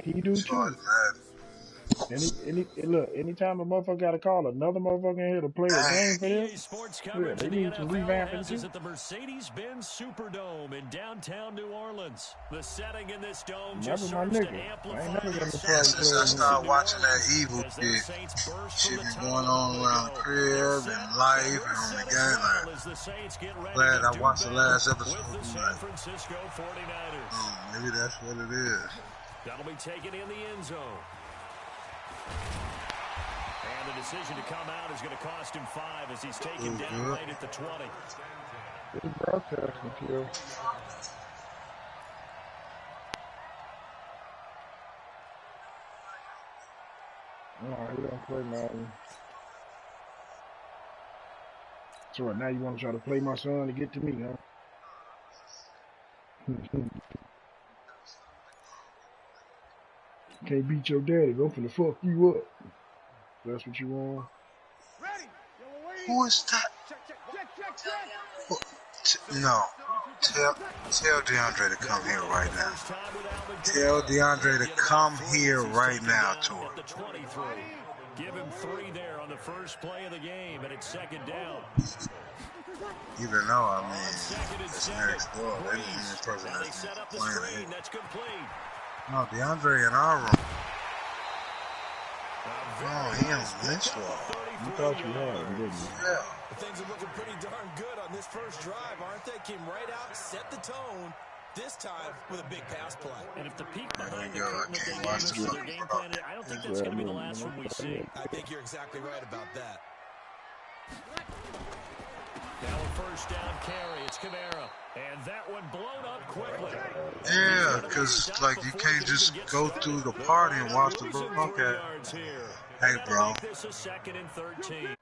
He do too. Look, anytime a motherfucker got to call another motherfucker in here to play a game for them, EA Sports yeah, coverage they of the need some NFL revamping has us too. at the Mercedes-Benz Superdome in downtown New Orleans. The setting in this dome just Never my serves to nigga. I ain't amplify never the got no Yeah, problem excitement of since I playing fans him. in started New watching that Orleans evil as their shit, Saints burst from shit the been tunnel going a on moment around the ago. They're crib set, and and life we're and on the set as game. well Like, as the Saints get ready glad to I do watched the battle last episode. with the San Francisco 49ers. Maybe that's what it is. That'll be taken in the end zone. And the decision to come out is going to cost him 5 as he's taken down right at the 20. Good broadcasting, Kill. No, he don't play Madden. So now you want to try to play my son to get to me, huh? Can't beat your daddy. I'm finna fuck you up. That's what you want. Who is that? No. Tell DeAndre to come here right now. Tell DeAndre to come here right now, Tor. Give him 3 there on the first play of the game, and it's second down. Even though, I mean, it's next door. They didn't even person that's playing it. That's complete. No, DeAndre in our room. Oh, he on this wall. You thought you had him, didn't you? Yeah. Things are looking pretty darn good on this first drive, aren't they? Came right out, set the tone, this time with a big pass play. And if the peak behind the There we go. curtain I that they can't gave watch us the for their game plan, I don't think that's going to be the last one we see. I think you're exactly right about that. Now a first down carry. It's Camara. And that one blown up quickly. Yeah, because, like, you can't just go through the party and watch the broadcast. Hey, bro. Make this a 2nd and 13.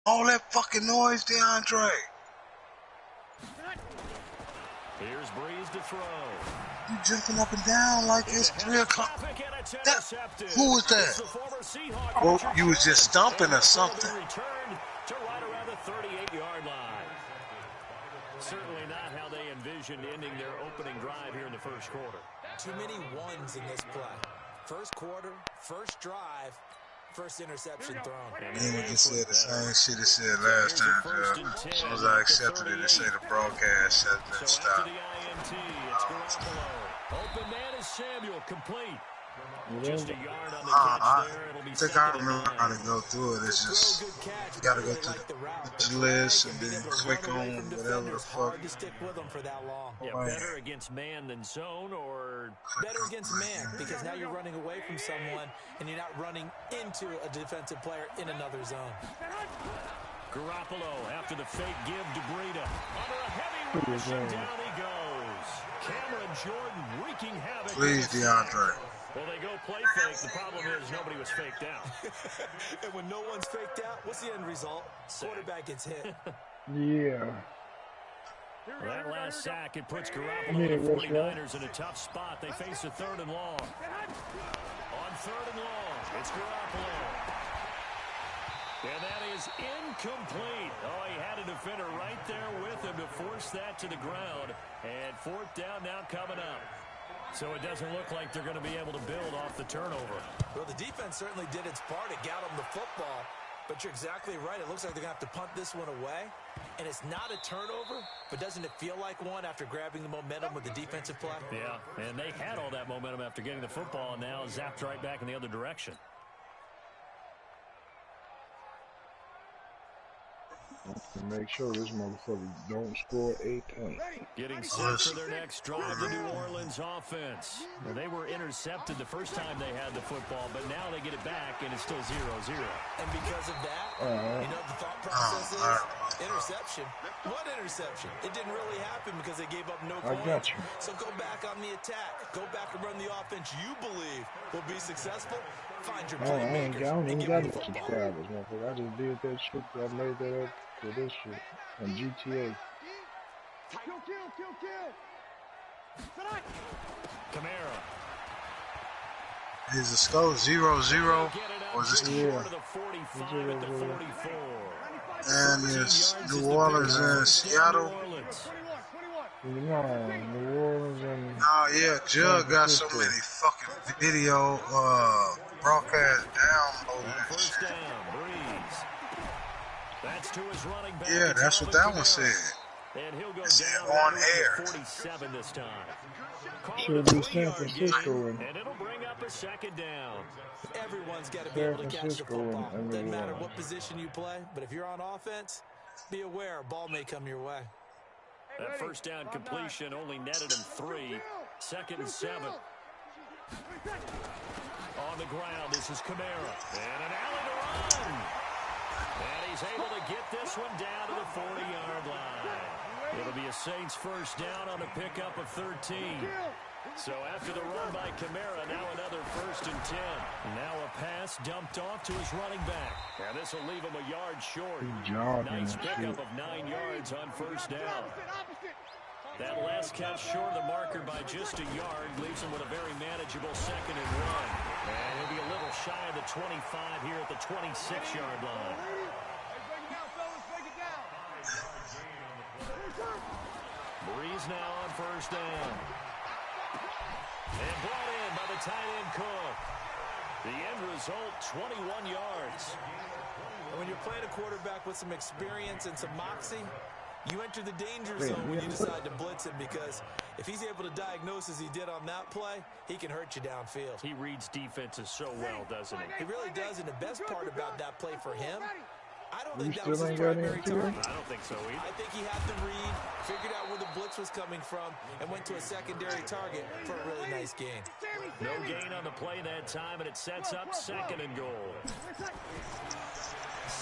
All that fucking noise, DeAndre. Here's Breeze to throw. You jumping up and down like it's 3 o'clock. Who was that? Well, you was just stomping or something. To right around the 38-yard line. Certainly not how they envisioned ending their opening drive here in the first quarter. Too many ones in this play. First quarter, first drive, first interception thrown. And we just said the same shit it said last time, Joe. As soon as I accepted it, it said the broadcast has been stopped. Open man is Samuel, complete. Yeah. Just a yard on the catch there. It'll be I think I remember how to go through it. It's just, you gotta go through the list and then click on whatever the fuck. To stick with them for that long. Yeah, better against man than zone, or better against man, because now you're running away from someone and you're not running into a defensive player in another zone. Garoppolo after the fake give to Breida. Under a heavy rush, and down he goes. Cameron Jordan wreaking havoc. Please, DeAndre. Well, they go play fake. The problem is nobody was faked out. And when no one's faked out, what's the end result? Quarterback gets hit. Yeah. Well, that last sack, it puts Garoppolo and the 49ers in a tough spot. They face a 3rd and long. On 3rd and long, it's Garoppolo. And that is incomplete. Oh, he had a defender right there with him to force that to the ground. And 4th down now coming up. So it doesn't look like they're going to be able to build off the turnover. Well, the defense certainly did its part. It got them the football. But you're exactly right. It looks like they're going to have to punt this one away. And it's not a turnover, but doesn't it feel like one after grabbing the momentum with the defensive play? Yeah, and they had all that momentum after getting the football, and now zapped right back in the other direction. To make sure this motherfucker don't score a point. Getting set for their next drive, the New Orleans offense. Well, they were intercepted the first time they had the football, but now they get it back, and it's still 0-0. And because of that, you know what the thought process is? Interception. What interception? It didn't really happen because they gave up no points. I got you. So go back on the attack. Go back and run the offense you believe will be successful. Find your playmakers. I don't even got no subscribers, motherfucker. I just did that shit. I made that up for this shit on GTA. Camara. Is the score 0-0? Or is this the And it's New Orleans and Seattle. No, New Orleans and Oh yeah, Jug got so many fucking video broadcast downloaded and shit. Yeah, that's what that one said. And he'll go It said down on air. 47 this time. Should be San Francisco And it'll bring up a second down. Everyone's got to be able to catch the football. Doesn't matter what position you play, but if you're on offense, be aware a ball may come your way. That first down completion only netted him 3. 2nd and 7. On the ground, this is Kamara. And an alley to run. And he's able to get this one down to the 40-yard line. It'll be a Saints first down on a pickup of 13. So after the run by Kamara, now another 1st and 10. Now a pass dumped off to his running back. And this will leave him a yard short. Nice pickup of 9 yards on first down. That last catch short of the marker by just a yard leaves him with a very manageable 2nd and 1. And he'll be a little shy of the 25 here at the 26-yard line. Breeze now on first down. And brought in by the tight end Cook. The end result, 21 yards. And when you're playing a quarterback with some experience and some moxie, you enter the danger zone when you decide to blitz him, because if he's able to diagnose as he did on that play, he can hurt you downfield. He reads defenses so well, doesn't he? He really does, and the best part about that play for him, I don't think that was his primary target. I don't think so either. I think he had the read, figured out where the blitz was coming from, and went to a secondary target for a really nice gain. No gain on the play that time, and it sets up 2nd and goal.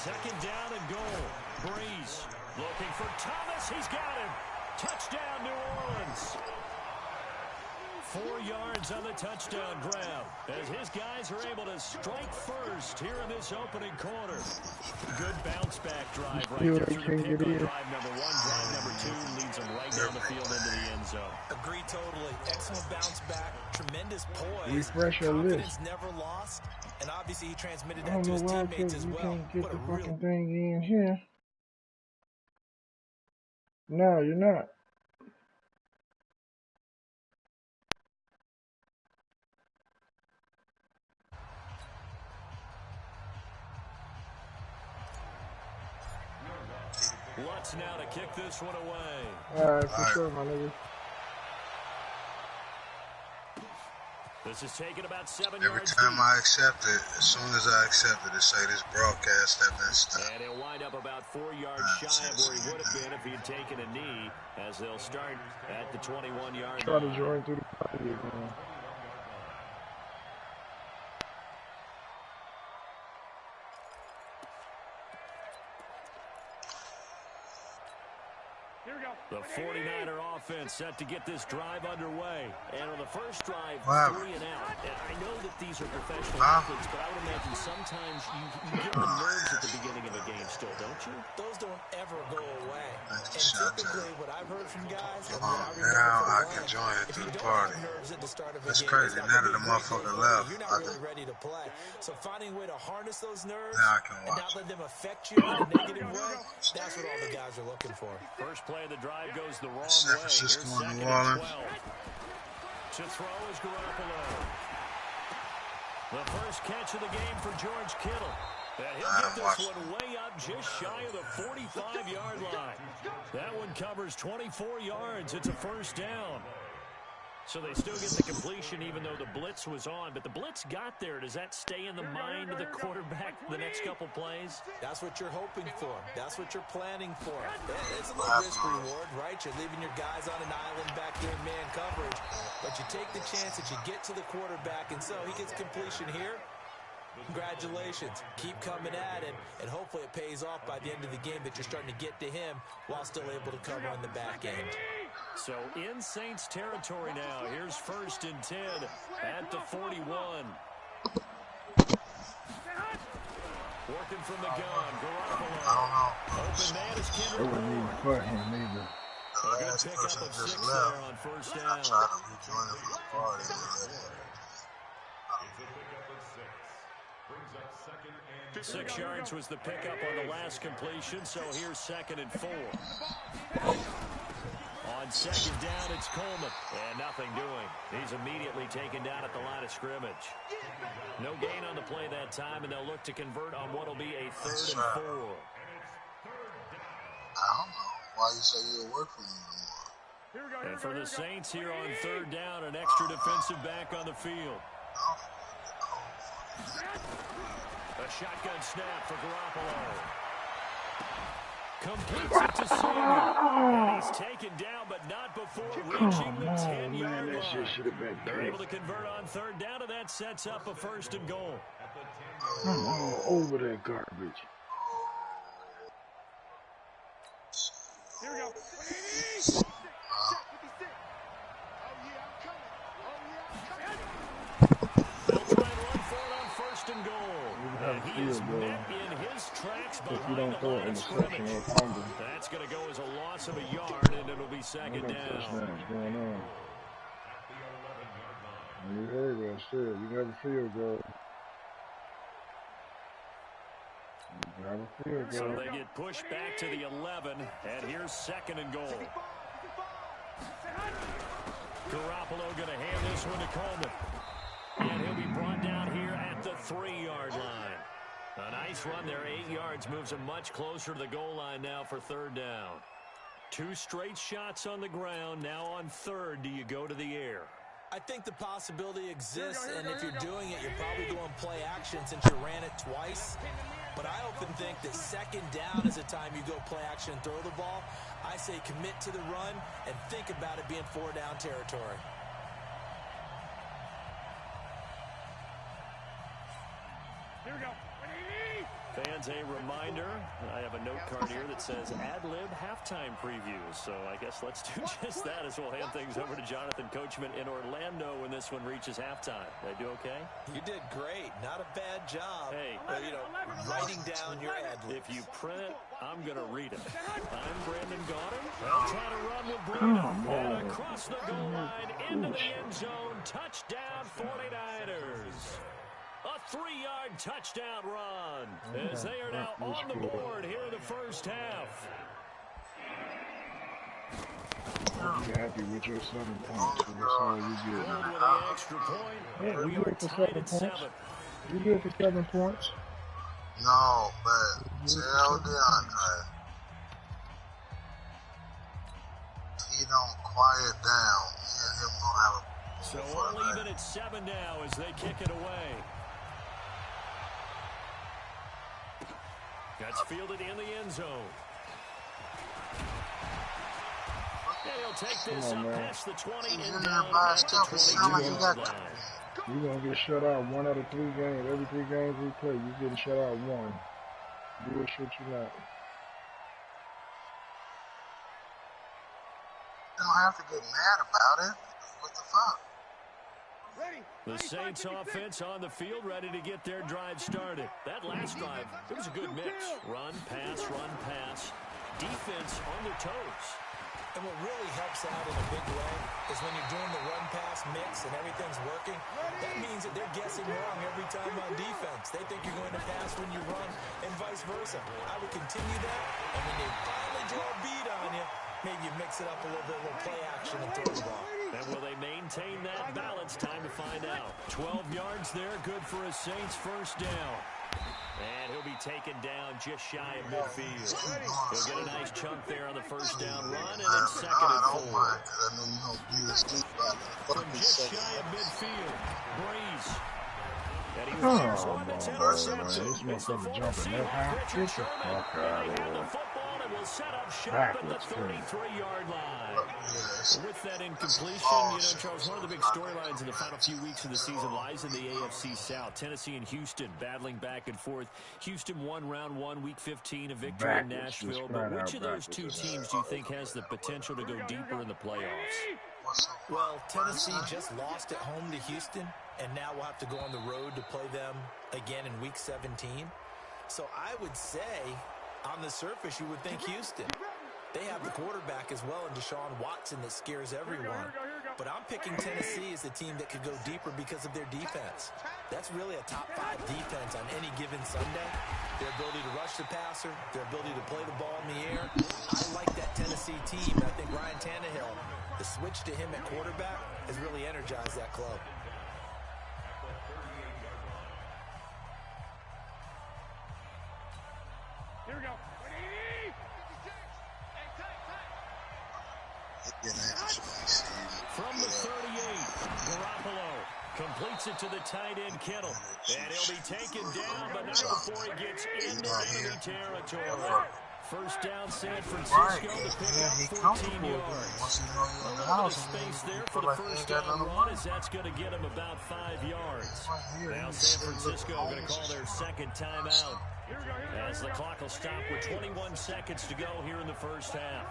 2nd down and goal. Breeze looking for Thomas. He's got him. Touchdown, New Orleans. 4 yards on the touchdown grab as his guys are able to strike first here in this opening quarter. Good bounce back drive right there through the pick on drive number 1. Drive number 2 leads them right down the field into the end zone. Agree totally. Excellent bounce back. Tremendous poise. Refresh your Confidence list. never lost. And obviously he transmitted I that don't to know his why teammates as you well. can't get What the a real fucking thing in here. No, you're not. Lutz now to kick this one away. All right, for sure, my nigga. This is taken about 7 Every yards time deep. I accept it, as soon as I accept it, it say this broadcast has been stopped. And he'll wind up about 4 yards shy of where he would have been if he had taken a knee, as they'll start at the 21-yard Try line. to join through the pocket, man. The 49er offense set to get this drive underway. And on the first drive, Wow. 3 and out. And I know that these are professional athletes, but I would imagine sometimes you get the nerves at the beginning of a game still, don't you? Those don't ever go away. And Shut typically up. what I've heard from guys, and Oh, what I now I remember can from join it if through you the don't party. have nerves at the start of a That's game, crazy. it's not Now that gonna the be a great motherfucker game. left, You're I not really can- ready to play. So finding a way to harness those nerves Now I can and watch not it. let them affect you in a negative way, that's what all the guys are looking for. First play of the drive goes the wrong San way. Francisco Here's and 2nd New and Orleans. 12. To throw is Garoppolo. The first catch of the game for George Kittle. And he'll get this one way up just shy of the 45-yard line. That one covers 24 yards. It's a first down. So they still get the completion even though the blitz was on. But the blitz got there. Does that stay in the mind of the quarterback the next couple plays? That's what you're hoping for. That's what you're planning for. It's a little risk reward, right? You're leaving your guys on an island back there in man coverage. But you take the chance that you get to the quarterback, and so he gets completion here. Congratulations. Keep coming at it, and hopefully it pays off by the end of the game that you're starting to get to him while still able to cover on the back end. So in Saints territory now. Here's 1st and 10 at the 41. Working from the gun, Garoppolo. Open man is It Kendrick wasn't even Bourne. for him either. The A good last pickup person of just 6 left. there on first I down. tried to rejoin it for the party. 6 yards was the pickup on the last completion, so here's 2nd and 4. On 2nd down, it's Coleman. And nothing doing. He's immediately taken down at the line of scrimmage. No gain on the play that time, and they'll look to convert on what will be a 3rd and 4. I don't know why you say you'll work for me anymore. And for the Saints here on 3rd down, an extra defensive back on the field. A shotgun snap for Garoppolo. Completes it to Samuel. And he's taken down, but not before reaching the 10-yard line. They're able to convert on 3rd down, and that sets up a 1st and goal. I'm all over that garbage. Here we go. They'll try and run for it on 1st and goal. And he is met in his tracks behind the line of scrimmage. That's going to go as a loss of a yard, and it'll be 2nd down. Going on. You heard what I said. You got a field goal. So they get pushed back to the 11, and here's 2nd and goal. Garoppolo going to hand this one to Coleman. And he'll be brought down here at the 3-yard line. A nice run there, 8 yards, moves him much closer to the goal line now for 3rd down. 2 straight shots on the ground. Now on 3rd, do you go to the air? I think the possibility exists, and if you're doing it, you're probably going play action since you ran it twice. But I often think that 2nd down is a time you go play action and throw the ball. I say commit to the run and think about it being 4-down territory. Here we go. Fans, a reminder, I have a note card here that says ad-lib halftime previews. So I guess let's do just that as we'll hand things over to Jonathan Coachman in Orlando when this one reaches halftime. Did I do okay? You did great. Not a bad job. Hey, writing down your ad-libs. If you print it, I'm going to read it. I'm Brandon Gaudin. They'll try to run with Bruno. And across the goal line, into the end zone. Touchdown, 49ers. A 3-yard touchdown run as they are now on the board here in the first half. You're happy with your 7 points. So that's all you get. With the extra point, and we are tied at 7. You good for 7 points? No, but tell DeAndre he don't quiet down. Me and him gonna have a so all even at 7 now as they kick it away. That's fielded in the end zone. And he'll take this up past the 20 and down at the 22-yard line. You're going to get shut out 1 out of 3 games. Every 3 games we play, you're getting shut out 1. Do it, shit you not. You don't have to get mad about it. What the fuck? The Saints offense on the field, ready to get their drive started. That last drive, it was a good mix. Run, pass, defense on their toes. And what really helps out in a big way is when you're doing the run-pass mix and everything's working, that means that they're guessing wrong every time on defense. They think you're going to pass when you run and vice versa. I would continue that, and when they finally draw a beat on you, maybe you mix it up a little bit, a little play action and throw the ball. And will they maintain that balance? Time to find out. 12 yards there, good for a Saints first down. And he'll be taken down just shy of midfield. He'll get a nice chunk there on the first down run, and it's 2nd and 4. From just shy of midfield, Breeze. And he receives one that's intercepted. It's the former Seahawk, Richard Sherman. And they have the football and will set up shop at the 33-yard line. With that incompletion, Charles, one of the big storylines in the final few weeks of the season lies in the AFC South. Tennessee and Houston battling back and forth. Houston won round 1, week 15, a victory in Nashville. But which of those 2 teams do you think has the potential to go deeper in the playoffs? Well, Tennessee just lost at home to Houston, and now we'll have to go on the road to play them again in week 17. So I would say, on the surface, you would think Houston. They have the quarterback as well in Deshaun Watson that scares everyone. But I'm picking Tennessee as the team that could go deeper because of their defense. That's really a top 5 defense on any given Sunday. Their ability to rush the passer, their ability to play the ball in the air. I like that Tennessee team. I think Ryan Tannehill, the switch to him at quarterback, has really energized that club. Here we go. From the 38, Garoppolo completes it to the tight end Kittle. And he'll be taken down, but not before he gets into enemy territory. First down, San Francisco to pick up 14 yards. A little bit of space there for the first down run, as that's going to get him about 5 yards. Now San Francisco going to call their second timeout, as the clock will stop with 21 seconds to go here in the first half.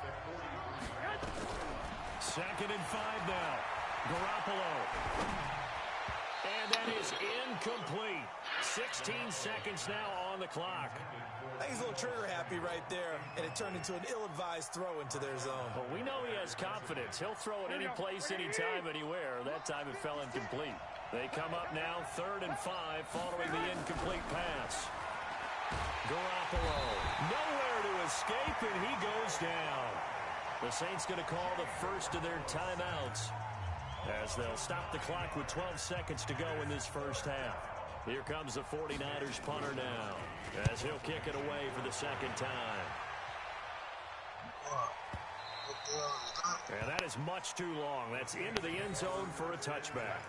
2nd and 5 now. Garoppolo. And that is incomplete. 16 seconds now on the clock. I think he's a little trigger happy right there, and it turned into an ill-advised throw into their zone. But we know he has confidence. He'll throw it any place, anytime, anywhere. That time it fell incomplete. They come up now 3rd and 5 following the incomplete pass. Garoppolo nowhere to escape, and he goes down. The Saints going to call the first of their timeouts, as they'll stop the clock with 12 seconds to go in this first half. Here comes the 49ers punter now, as he'll kick it away for the second time. And that is much too long. That's into the end zone for a touchback.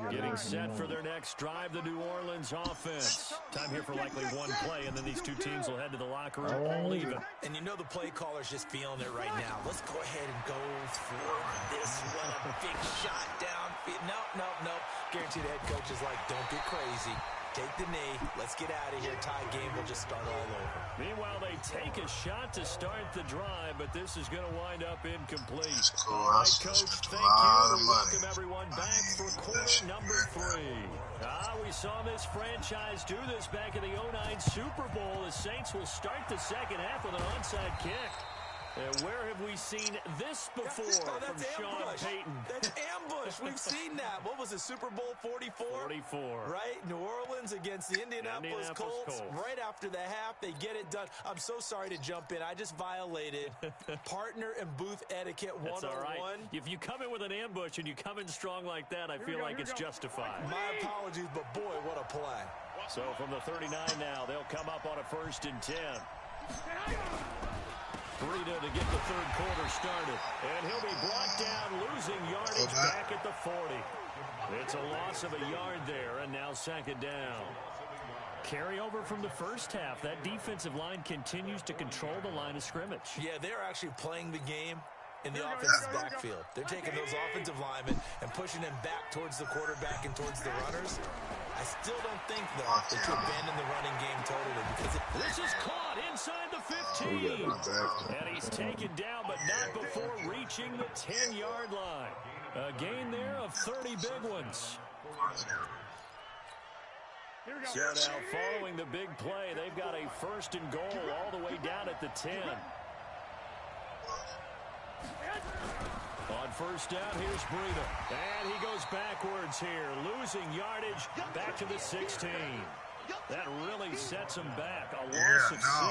Getting set for their next drive, the New Orleans offense. Time here for likely one play, and then these two teams will head to the locker room all even. And you know the play caller's just feeling it right now. Let's go ahead and go for this one. A big shot downfield. No. Guarantee the head coach is like, don't get crazy. Take the knee. Let's get out of here. Tie game will just start all over. Meanwhile, they take a shot to start the drive, but this is going to wind up incomplete. Cool. All right, Coach, thank you. We welcome everyone back for quarter number 3. We saw this franchise do this back in the 2009 Super Bowl. The Saints will start the second half with an onside kick. And where have we seen this before from Sean Payton? That's ambush. We've seen that. What was it, Super Bowl 44? 44. Right? New Orleans against the Indianapolis Colts. Right after the half, they get it done. I'm so sorry to jump in. I just violated partner and booth etiquette 101. That's all right. If you come in with an ambush and you come in strong like that, I feel like it's justified. My apologies, but boy, what a play. So from the 39 now, they'll come up on a 1st and 10. Breida to get the third quarter started. And he'll be brought down, losing yardage back at the 40. It's a loss of a yard there, and now 2nd down. Carryover from the first half. That defensive line continues to control the line of scrimmage. Yeah, they're actually playing the game in the offensive backfield. They're taking those offensive linemen and pushing them back towards the quarterback and towards the runners. I still don't think, though, that you abandon the running game totally, because this is caught inside the 15. And he's taken down, but not before reaching the 10-yard line. A gain there of 30 big ones. So now, following the big play, they've got a 1st and goal all the way down at the 10. On 1st down, here's Breida. And he goes backwards here, losing yardage back to the 16. That really sets him back. A loss of 6. Now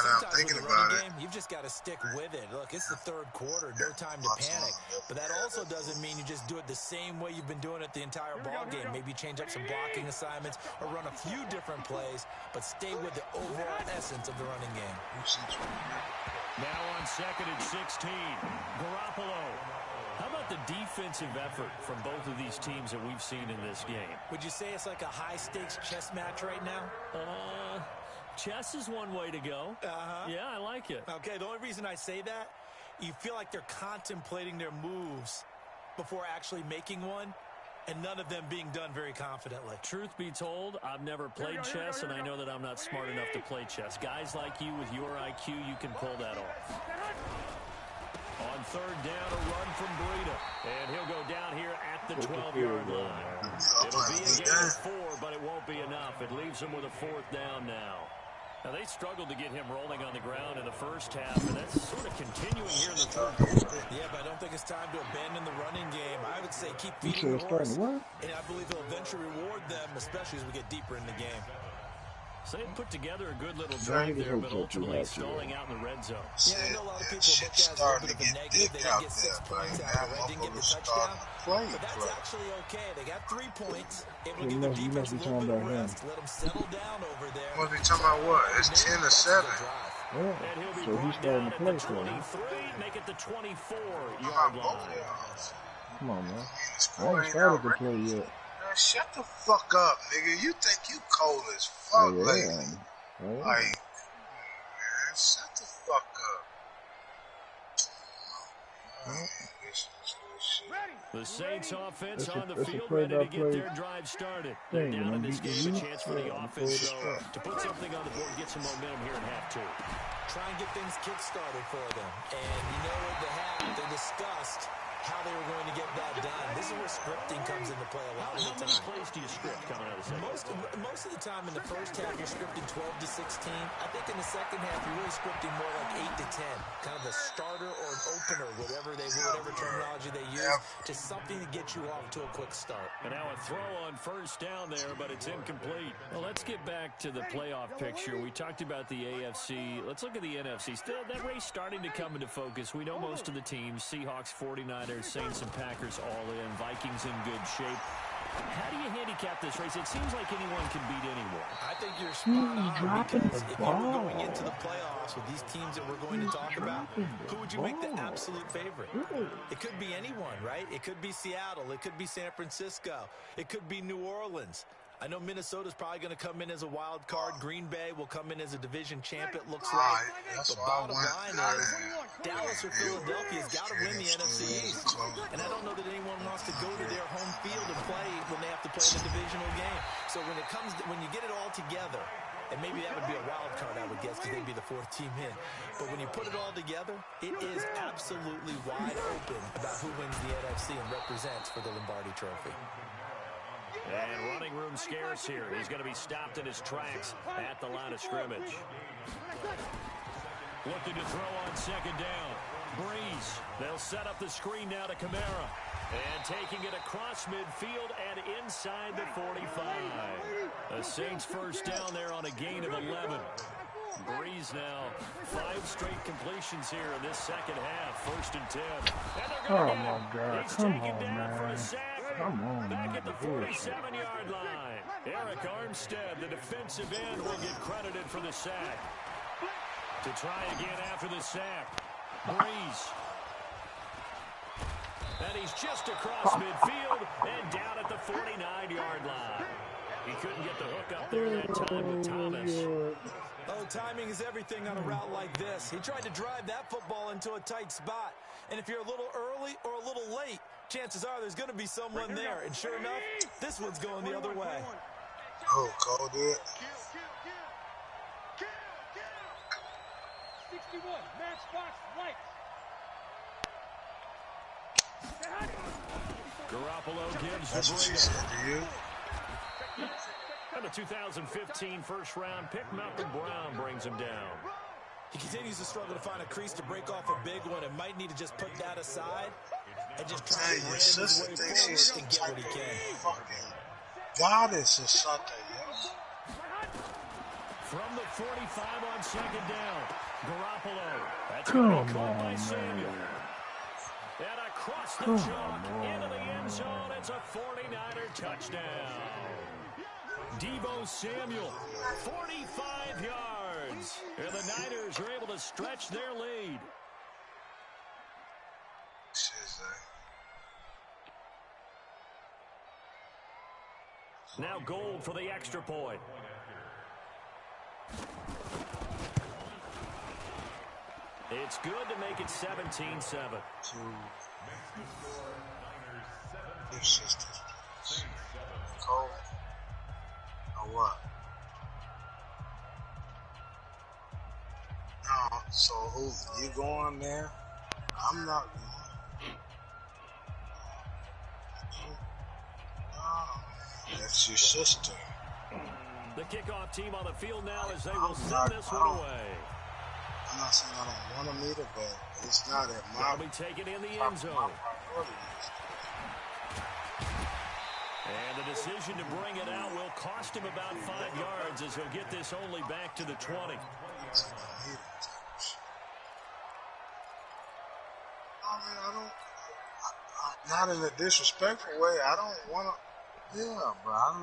that I'm thinking about it, you've just got to stick with it. Look, it's the 3rd quarter. No time to panic. But that also doesn't mean you just do it the same way you've been doing it the entire ball game. Maybe change up some blocking assignments or run a few different plays, but stay with the overall essence of the running game. Now on 2nd and 16, Garoppolo. How about the defensive effort from both of these teams that we've seen in this game? Would you say it's like a high-stakes chess match right now? Chess is one way to go. Yeah, I like it. Okay, the only reason I say that, you feel like they're contemplating their moves before actually making one, and none of them being done very confidently. Truth be told, I've never played chess, and I know that I'm not smart enough to play chess. Guys like you with your IQ, you can pull that off. On third down, a run from Breida. And he'll go down here at the 12-yard line. It'll be a gain of 4, but it won't be enough. It leaves him with a 4th down now. Now, they struggled to get him rolling on the ground in the first half, and that's sort of continuing here in the third quarter. Yeah, but I don't think it's time to abandon the running game. I would say keep feeding the horse, and I believe he'll eventually reward them, especially as we get deeper in the game. So they put together a good little drive there, but ultimately stalling out in the red zone. Yeah, I know a lot of people look at it as a little bit of a negative. They didn't get 6 points out of it, right? Didn't get the touchdown. But that's actually okay. They got 3 points. Able to give the defense a little bit of rest. Let them settle down over there. What are we talking about? What? It's 10-7. Yeah. And he'll be brought down at the 23, make it the 24-yard line. Come on, man. I ain't started to play yet. Man, shut the fuck up, nigga. You think you cold as fuck lately. Like, man, shut the fuck up. The Saints offense on the field ready to get their drive started. They're down in this game, a chance for the offense to put something on the board, get some momentum here in half 2. Try and get things kick-started for them. And you know what they have? They discussed how they were going to get that done. This is where scripting comes into play a lot of the time. How many plays do you script coming out of the second? Most of the time in the first half, you're scripting 12 to 16. I think in the second half, you're really scripting more like 8 to 10. Kind of a starter or an opener, whatever terminology they use, just something to get you off to a quick start. And now a throw on first down there, but it's incomplete. Well, let's get back to the playoff picture. We talked about the AFC. Let's look at the NFC. Still, that race starting to come into focus. We know most of the teams, Seahawks, 49ers, Saints and Packers all in, Vikings in good shape. How do you handicap this race? It seems like anyone can beat anyone. I think you're spot on, because if you were going into the playoffs with these teams that we're going to talk about, who would you make the absolute favorite? It could be anyone, right? It could be Seattle. It could be San Francisco. It could be New Orleans. I know Minnesota's probably going to come in as a wild card. Green Bay will come in as a division champ, it looks like. The bottom line is Dallas or Philadelphia's got to win the NFC East. And I don't know that anyone wants to go to their home field and play when they have to play in a divisional game. So when you get it all together, and maybe that would be a wild card, I would guess, because they'd be the 4th team in. But when you put it all together, it is absolutely wide open about who wins the NFC and represents for the Lombardi Trophy. And running room scarce here. He's going to be stopped in his tracks at the line of scrimmage. Looking to throw on second down. Breeze. They'll set up the screen now to Kamara. And taking it across midfield and inside the 45. The Saints first down there on a gain of 11. Breeze now 5 straight completions here in this second half. 1st and 10. And they're going to get it. He's taken down for a sack. Back at the 47-yard line. Eric Armstead, the defensive end, will get credited for the sack. To try again after the sack. Breeze. And he's just across midfield and down at the 49-yard line. He couldn't get the hook up there that time with Thomas. Oh, timing is everything on a route like this. He tried to drive that football into a tight spot. And if you're a little early or a little late, chances are there's going to be someone there. And sure enough, this one's going the other way. Oh, called it. 61, matchbox lights. Garoppolo gives That's what she said to you. And the 2015 first-round pick, Malcolm Brown, brings him down. He continues to struggle to find a crease to break off a big one and might need to just put that aside and just try to ram his way forward and get what he can. Fucking goddess or something, yo. From the 45 on second down, Garoppolo. That's going to be caught by Samuel. And across the chalk into the end zone, it's a 49er touchdown. Deebo Samuel, 45 yards. And the Niners are able to stretch their lead. Now Gold for the extra point. It's good to make it 17-7. Cold. Or what? No, so who you going there? I'm not. That's your sister. The kickoff team on the field now as they will send this one away. I'm not saying I don't want to meet her, but it's not at my. They'll be taken in the end zone. And the decision to bring it out will cost him about 5 yards as he'll get this only back to the 20. Not in a disrespectful way. I don't want to. Yeah, but I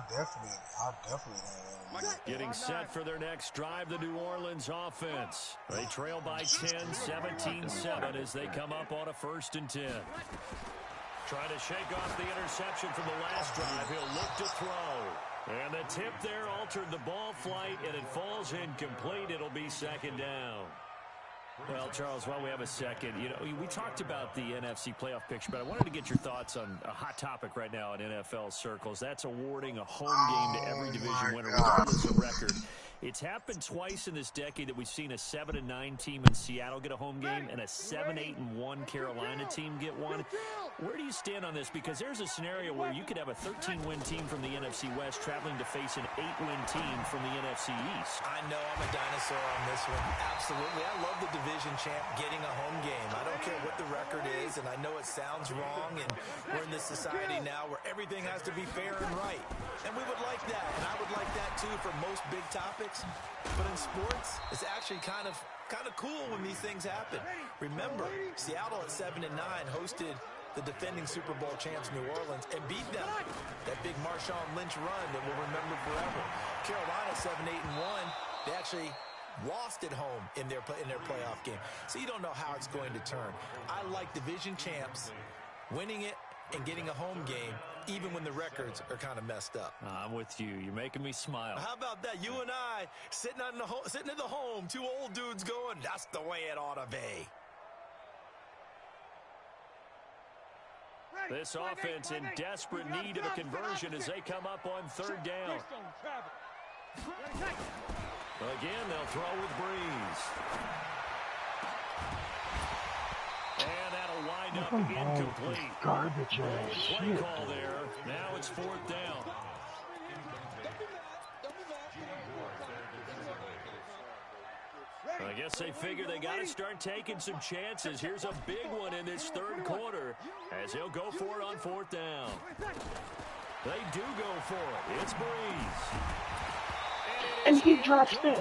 definitely don't want to. Getting set for their next drive, the New Orleans offense. They trail by 10, 17-7 as they come up on a 1st and 10. Trying to shake off the interception from the last drive. He'll look to throw. And the tip there altered the ball flight, and it falls incomplete. It'll be 2nd down. Well, Charles, while we have a second, you know, we talked about the NFC playoff picture, but I wanted to get your thoughts on a hot topic right now in NFL circles. That's awarding a home game to every division winner, regardless of record. It's happened twice in this decade that we've seen a 7-9 team in Seattle get a home game and a 7-8-1 Carolina team get one. Where do you stand on this? Because there's a scenario where you could have a 13-win team from the NFC West traveling to face an 8-win team from the NFC East. I know I'm a dinosaur on this one. Absolutely. I love the division champ getting a home game. I don't care what the record is, and I know it sounds wrong, and we're in this society now where everything has to be fair and right. And we would like that, and I would like that too for most big topics. But in sports, it's actually kind of cool when these things happen. Remember, Seattle at 7-9 hosted the defending Super Bowl champs New Orleans and beat them. That big Marshawn Lynch run that we'll remember forever. Carolina 7-8-1. They actually lost at home in their playoff game. So you don't know how it's going to turn. I like division champs winning it and getting a home game, even when the records are kind of messed up. I'm with you. You're making me smile. How about that? You and I sitting at the home, 2 old dudes going, that's the way it ought to be. This offense in desperate need of a conversion as they come up on 3rd down. Again, they'll throw with Breeze. And that'll wind up incomplete. Garbage ass Play shit. call there. Now it's 4th down. I guess they figure they got to start taking some chances. Here's a big one in this 3rd quarter as he'll go for it on 4th down. They do go for it. It's Breeze. And he drops it.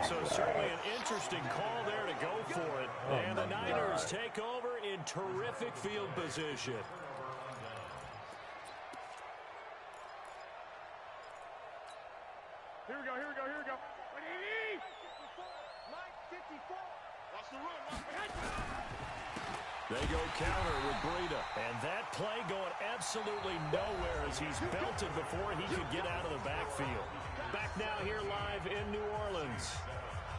So certainly an interesting call there to go for it. And the Niners take over in terrific field position. Here we go. Watch the run. They go counter with Breida. And that play going absolutely nowhere as he's belted before he could get out of the backfield. Back now here live in New Orleans.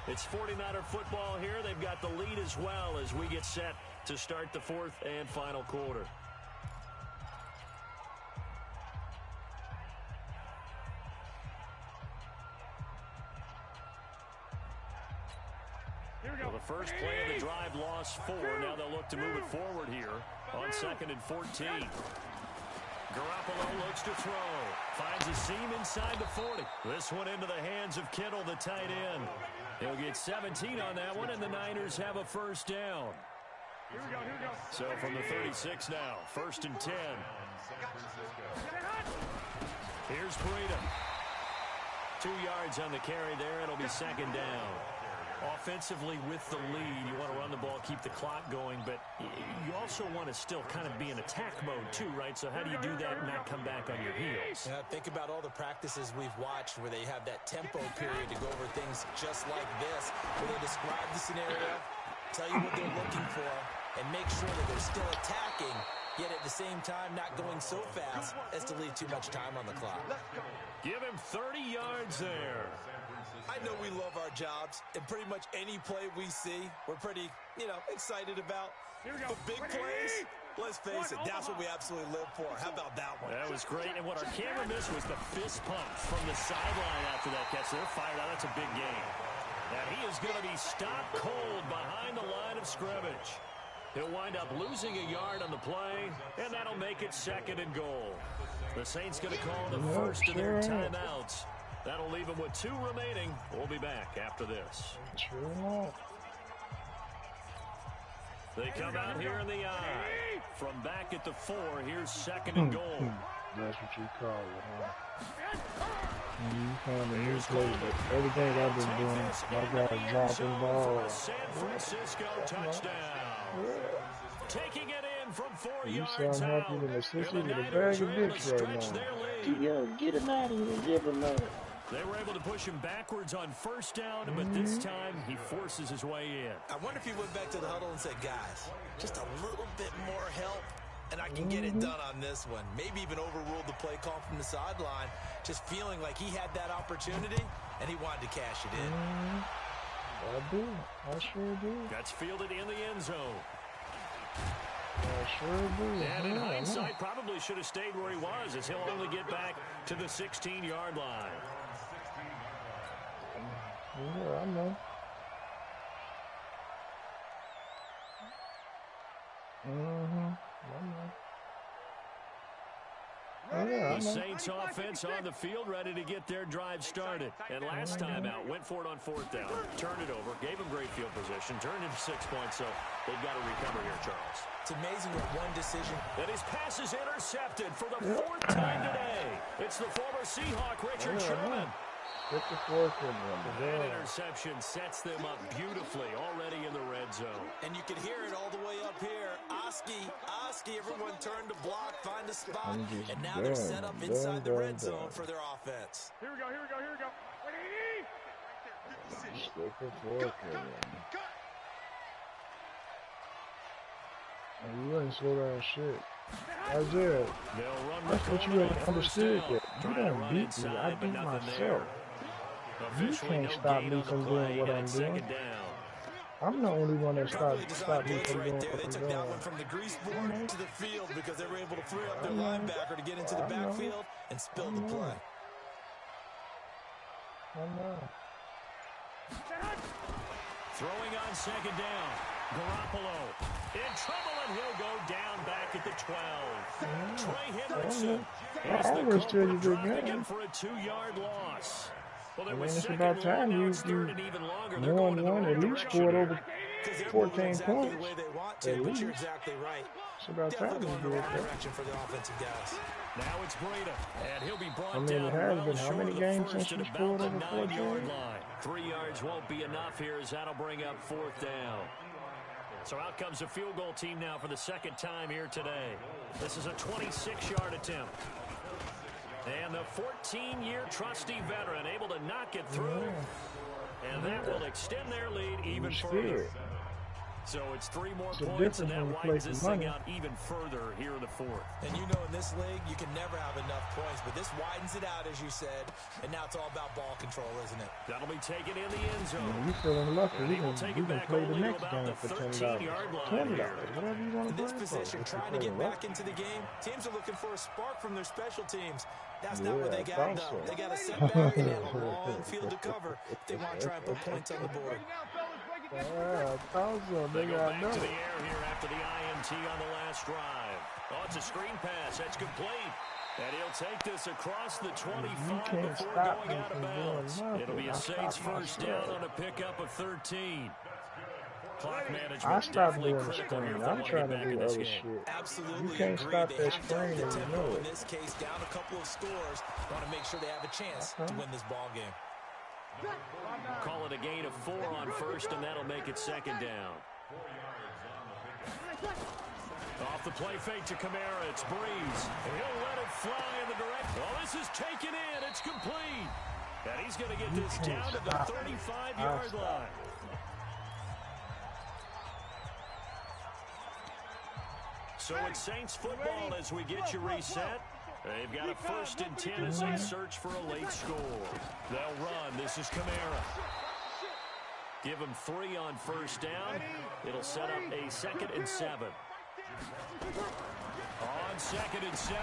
It's 49er football here. They've got the lead as well as we get set to start the 4th and final quarter. Well, the first play of the drive lost 4. Now they'll look to move it forward here on 2nd and 14. Garoppolo looks to throw. Finds a seam inside the 40. This one into the hands of Kittle, the tight end. He'll get 17 on that one, and the Niners have a 1st down. Here we go. So from the 36 now, 1st and 10. Here's Breida. 2 yards on the carry there. It'll be 2nd down. Offensively with the lead, you want to run the ball, keep the clock going, but you also want to still kind of be in attack mode too, right? So how do you do that and not come back on your heels? Yeah, think about all the practices we've watched where they have that tempo period to go over things just like this, where they describe the scenario, tell you what they're looking for, and make sure that they're still attacking, yet at the same time not going so fast as to leave too much time on the clock. Give him 30 yards there. I know we love our jobs, and pretty much any play we see, we're pretty, excited about. But big plays, let's face it, that's what we absolutely live for. How about that one? That was great, and what our camera missed was the fist pump from the sideline after that catch. They're fired out. That's a big game. And he is going to be stopped cold behind the line of scrimmage. He'll wind up losing a yard on the play, and that'll make it 2nd and goal. The Saints going to call the first of their timeouts. That'll leave them with 2 remaining. We'll be back after this. They come out here in the eye. From back at the 4, here's 2nd and goal. That's what you call it, huh? You found a new play, but everything I've been doing, my guy dropping balls. San Francisco touchdown. Taking it in from 4 yards out. You sound happy than a sissy with a bag of dicks right now. Yo, get him out of here and give him up. They were able to push him backwards on 1st down, but this time he forces his way in. I wonder if he went back to the huddle and said, guys, just a little bit more help, and I can get it done on this one. Maybe even overruled the play call from the sideline, just feeling like he had that opportunity, and he wanted to cash it in. I do. I sure do. That's fielded in the end zone. I sure do. And in hindsight, probably should have stayed where he was, as he'll only get back to the 16-yard line. Yeah, I know. The Saints offense on the field, ready to get their drive started. And last time out, went for it on 4th down, turned it over, gave them great field position, turned into 6 points, so they've got to recover here, Charles. It's amazing what one decision. And his pass is intercepted for the 4th time today. It's the former Seahawk, Richard Sherman. Get the 4th one. That interception sets them up beautifully already in the red zone. And you can hear it all the way up here. Oski, everyone turned to block, find a spot, and now they're set up inside the red zone for their offense. Here we go. Stick the 4th one. You ain't slow down shit. Isaiah, that's what you ain't understood yet. You don't beat me, I beat myself. You can't stop me from doing what I'm doing. I'm the only one that stopped me from doing what I'm doing. They took that one from the grease board to the field because they were able to free up their linebacker to get into the backfield and spill the play. I know. Throwing on 2nd down. Garoppolo in trouble, and he'll go down back at the 12. Trey Hendrickson has the culprit dropping him for a 2-yard loss. Well, there was second about time you won at least scored over 14 points. The way they want to, but you're exactly right. It's about time you do it. Direction for the offensive guys. Now it's Breida, and he'll be brought it down has well been how many games since you scored over 4 9-yard line. 3 yards won't be enough here, as that'll bring up 4th down. So out comes a field goal team now for the 2nd time here today. This is a 26-yard attempt. And the 14-year trusty veteran able to knock it through. And that will extend their lead even further. So it's 3 more points, and that widens this thing out even further here in the 4th. And you know, in this league, you can never have enough points, but this widens it out, as you said, and now it's all about ball control, isn't it? That'll be taken in the end zone. You feeling lucky. We can play the next game for $10. $20, whatever you want to play. In this position, trying to get back into the game, teams are looking for a spark from their special teams. That's not what they got, though. They got to sit back and have a long field to cover if they want to try and put points on the board. They go back to the air here after the INT on the last drive. Oh, it's a screen pass. That's complete. And he'll take this across the 25 before going out of bounds. It'll be a Saints 1st down on a pickup of 13. Clock management definitely critical here for them to get back in this game. Absolutely. You can't stop that screen and you know it. In this case, down a couple of scores, want to make sure they have a chance to win this ball game. Call it a gain of 4 on 1st, and that'll make it 2nd down. Off the play fake to Kamara, it's Breeze. And he'll let it fly in the direction. Well, this is taken in. It's complete. And he's going to get this down to the 35-yard line. So it's Saints football as we get you reset. They've got a 1st and 10 as they search for a late score. They'll run. This is Kamara. Give him 3 on 1st down. It'll set up a 2nd and 7. On 2nd and 7,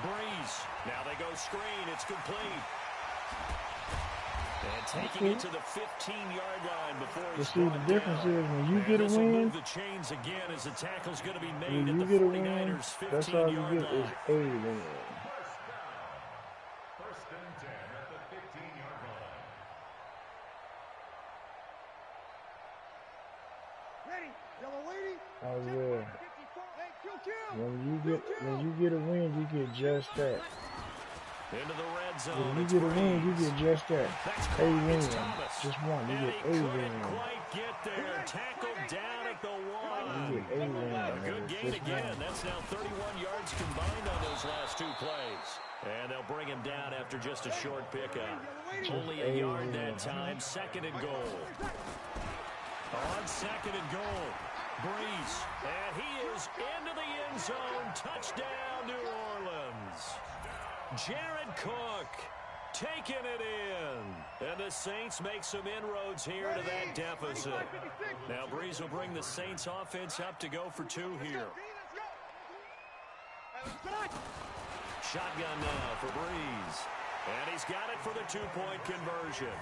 Breeze. Now they go screen. It's complete. And taking it to the 15-yard line before he's see, the difference is when you get a win, the chains again as the tackle's going to be made when you at the get a 49ers' win, that's all you 15-yard get line. is a win. First and 10 at the 15-yard line. Ready, yellow lady. Oh yeah. Hey, kill. When you get a win, you get just that. Into the red zone. When you get a win, you get just that. A win. Just one. You get a win. Quite get there. Tackled down at the one. You get a win. A good gain again. That's now 31 yards combined on those last two plays. And they'll bring him down after just a short pickup. Only a yard that time. Second and goal. On second and goal. Breeze. And he is into the end zone. Touchdown, New Orleans. Jared Cook taking it in. And the Saints make some inroads here to that deficit. Now Breeze will bring the Saints offense up to go for two here. Shotgun now for Breeze. And he's got it for the two-point conversion.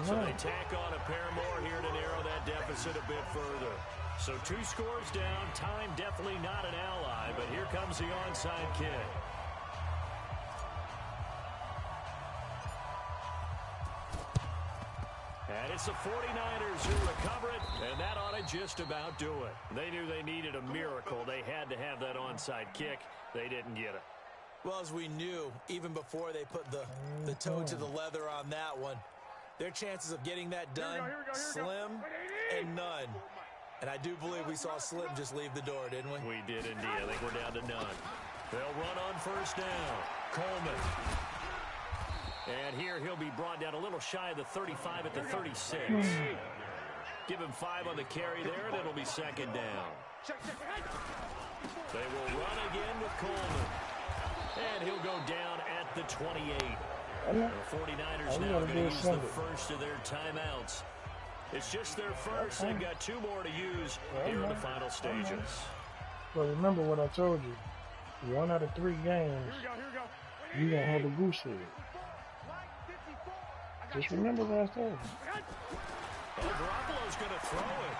So they tack on a pair more here to narrow that deficit a bit further. So 2 scores down. Time definitely not an ally, but here comes the onside kick. And it's the 49ers who recover it, and that ought to just about do it. They knew they needed a miracle. They had to have that onside kick. They didn't get it. Well, as we knew, even before they put the toe to the leather on that one, their chances of getting that done, slim and none. And I do believe we saw Slim just leave the door, didn't we? We did indeed. I think we're down to none. They'll run on first down. Coleman. And here he'll be brought down a little shy of the 35 at the 36. Give him 5 on the carry there, and it'll be second down. They will run again with Coleman. And he'll go down at the 28. The 49ers now going to use the first of their timeouts. It's just their first. They've got 2 more to use here in the final stages. But remember what I told you. 1 out of 3 games, you don't have a goose egg. Just remember what I told you. Well, Garoppolo's going to throw it.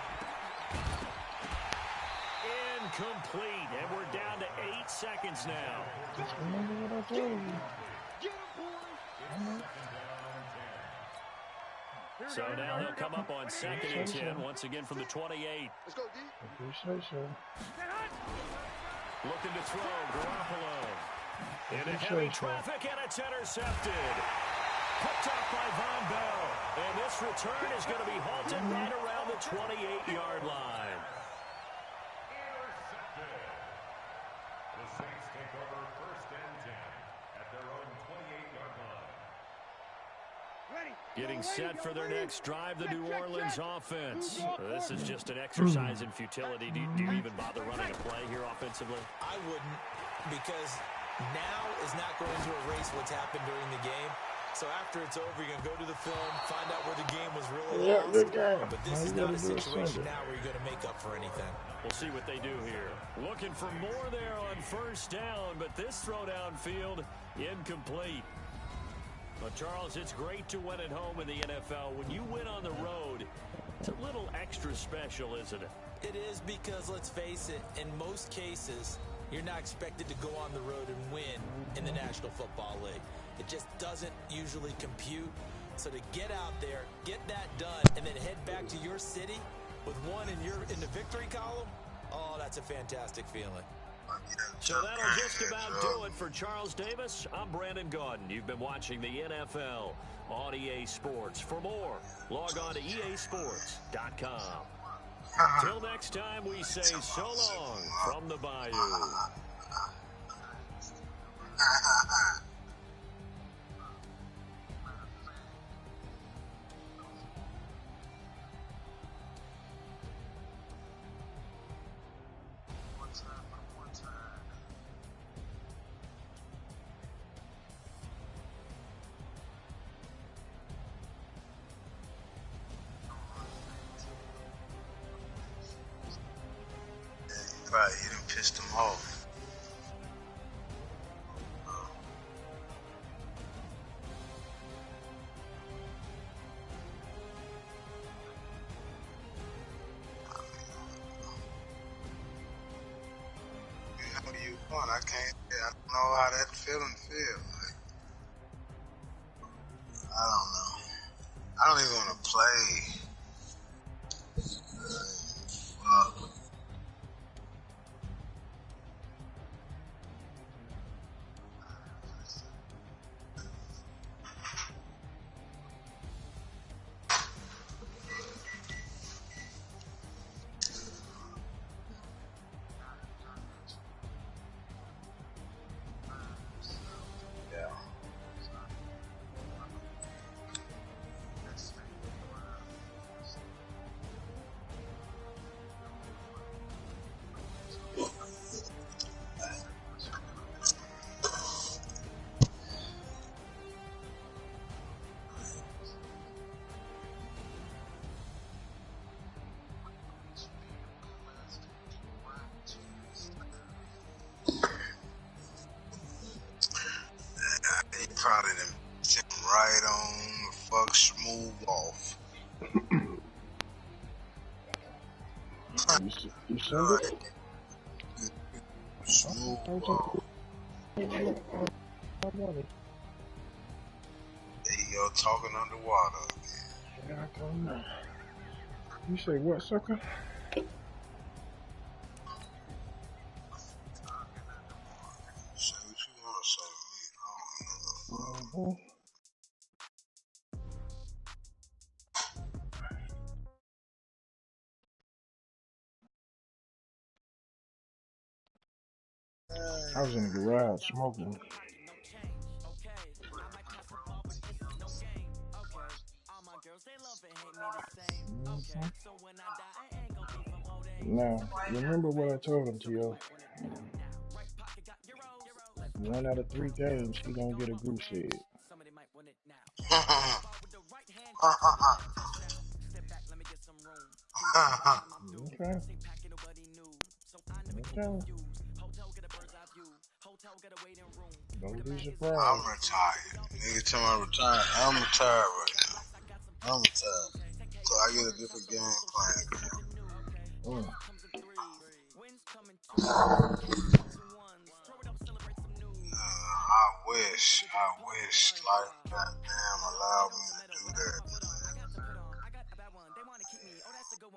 Incomplete. And we're down to 8 seconds now. Just remember what I told you. So now he'll come up on second and 10 once again from the 28. Let's go, D. Appreciate you. Looking to throw, Garoppolo. Into heavy traffic, and it's intercepted. Picked up by Von Bell. And this return is going to be halted right around the 28-yard line. Intercepted. The Saints take over first and 10 at their own 28-yard line. Getting set for their next drive, the New Orleans offense. This is just an exercise in futility. Do you even bother running a play here offensively? I wouldn't, because now is not going to erase what's happened during the game. So after it's over, you're going to go to the film, find out where the game was really lost. But this is not a situation now where you're going to make up for anything. We'll see what they do here. Looking for more there on first down, but this throw downfield, incomplete. Well, Charles, it's great to win at home in the NFL. When you win on the road, it's a little extra special, isn't it? It is, because, let's face it, in most cases, you're not expected to go on the road and win in the National Football League. It just doesn't usually compute. So to get out there, get that done, and then head back to your city with one in the victory column, oh, that's a fantastic feeling. So that'll just about do it for Charles Davis. I'm Brandon Gaudin. You've been watching the NFL on EA Sports. For more, log on to easports.com. Till next time, we say so long from the Bayou. Probably he done pissed him off. I can't. I don't know how that feeling feels. Like, I don't know. I don't even want to play. He probably done him right on the fuck smooth off. You send it? Smooth off. There you go, talking underwater. Yeah, I don't know. You say what, sucker? Say what you want to say to me. I don't know. I was in the garage smoking. Now, remember what I told him, T.O. 1 out of 3 games, he gonna get a goose head. Okay. Don't be surprised. I'm retired. Nigga tell me I'm retired. I'm retired right now. I'm retired. So I get a different game plan. I wish like goddamn allowed me to do that.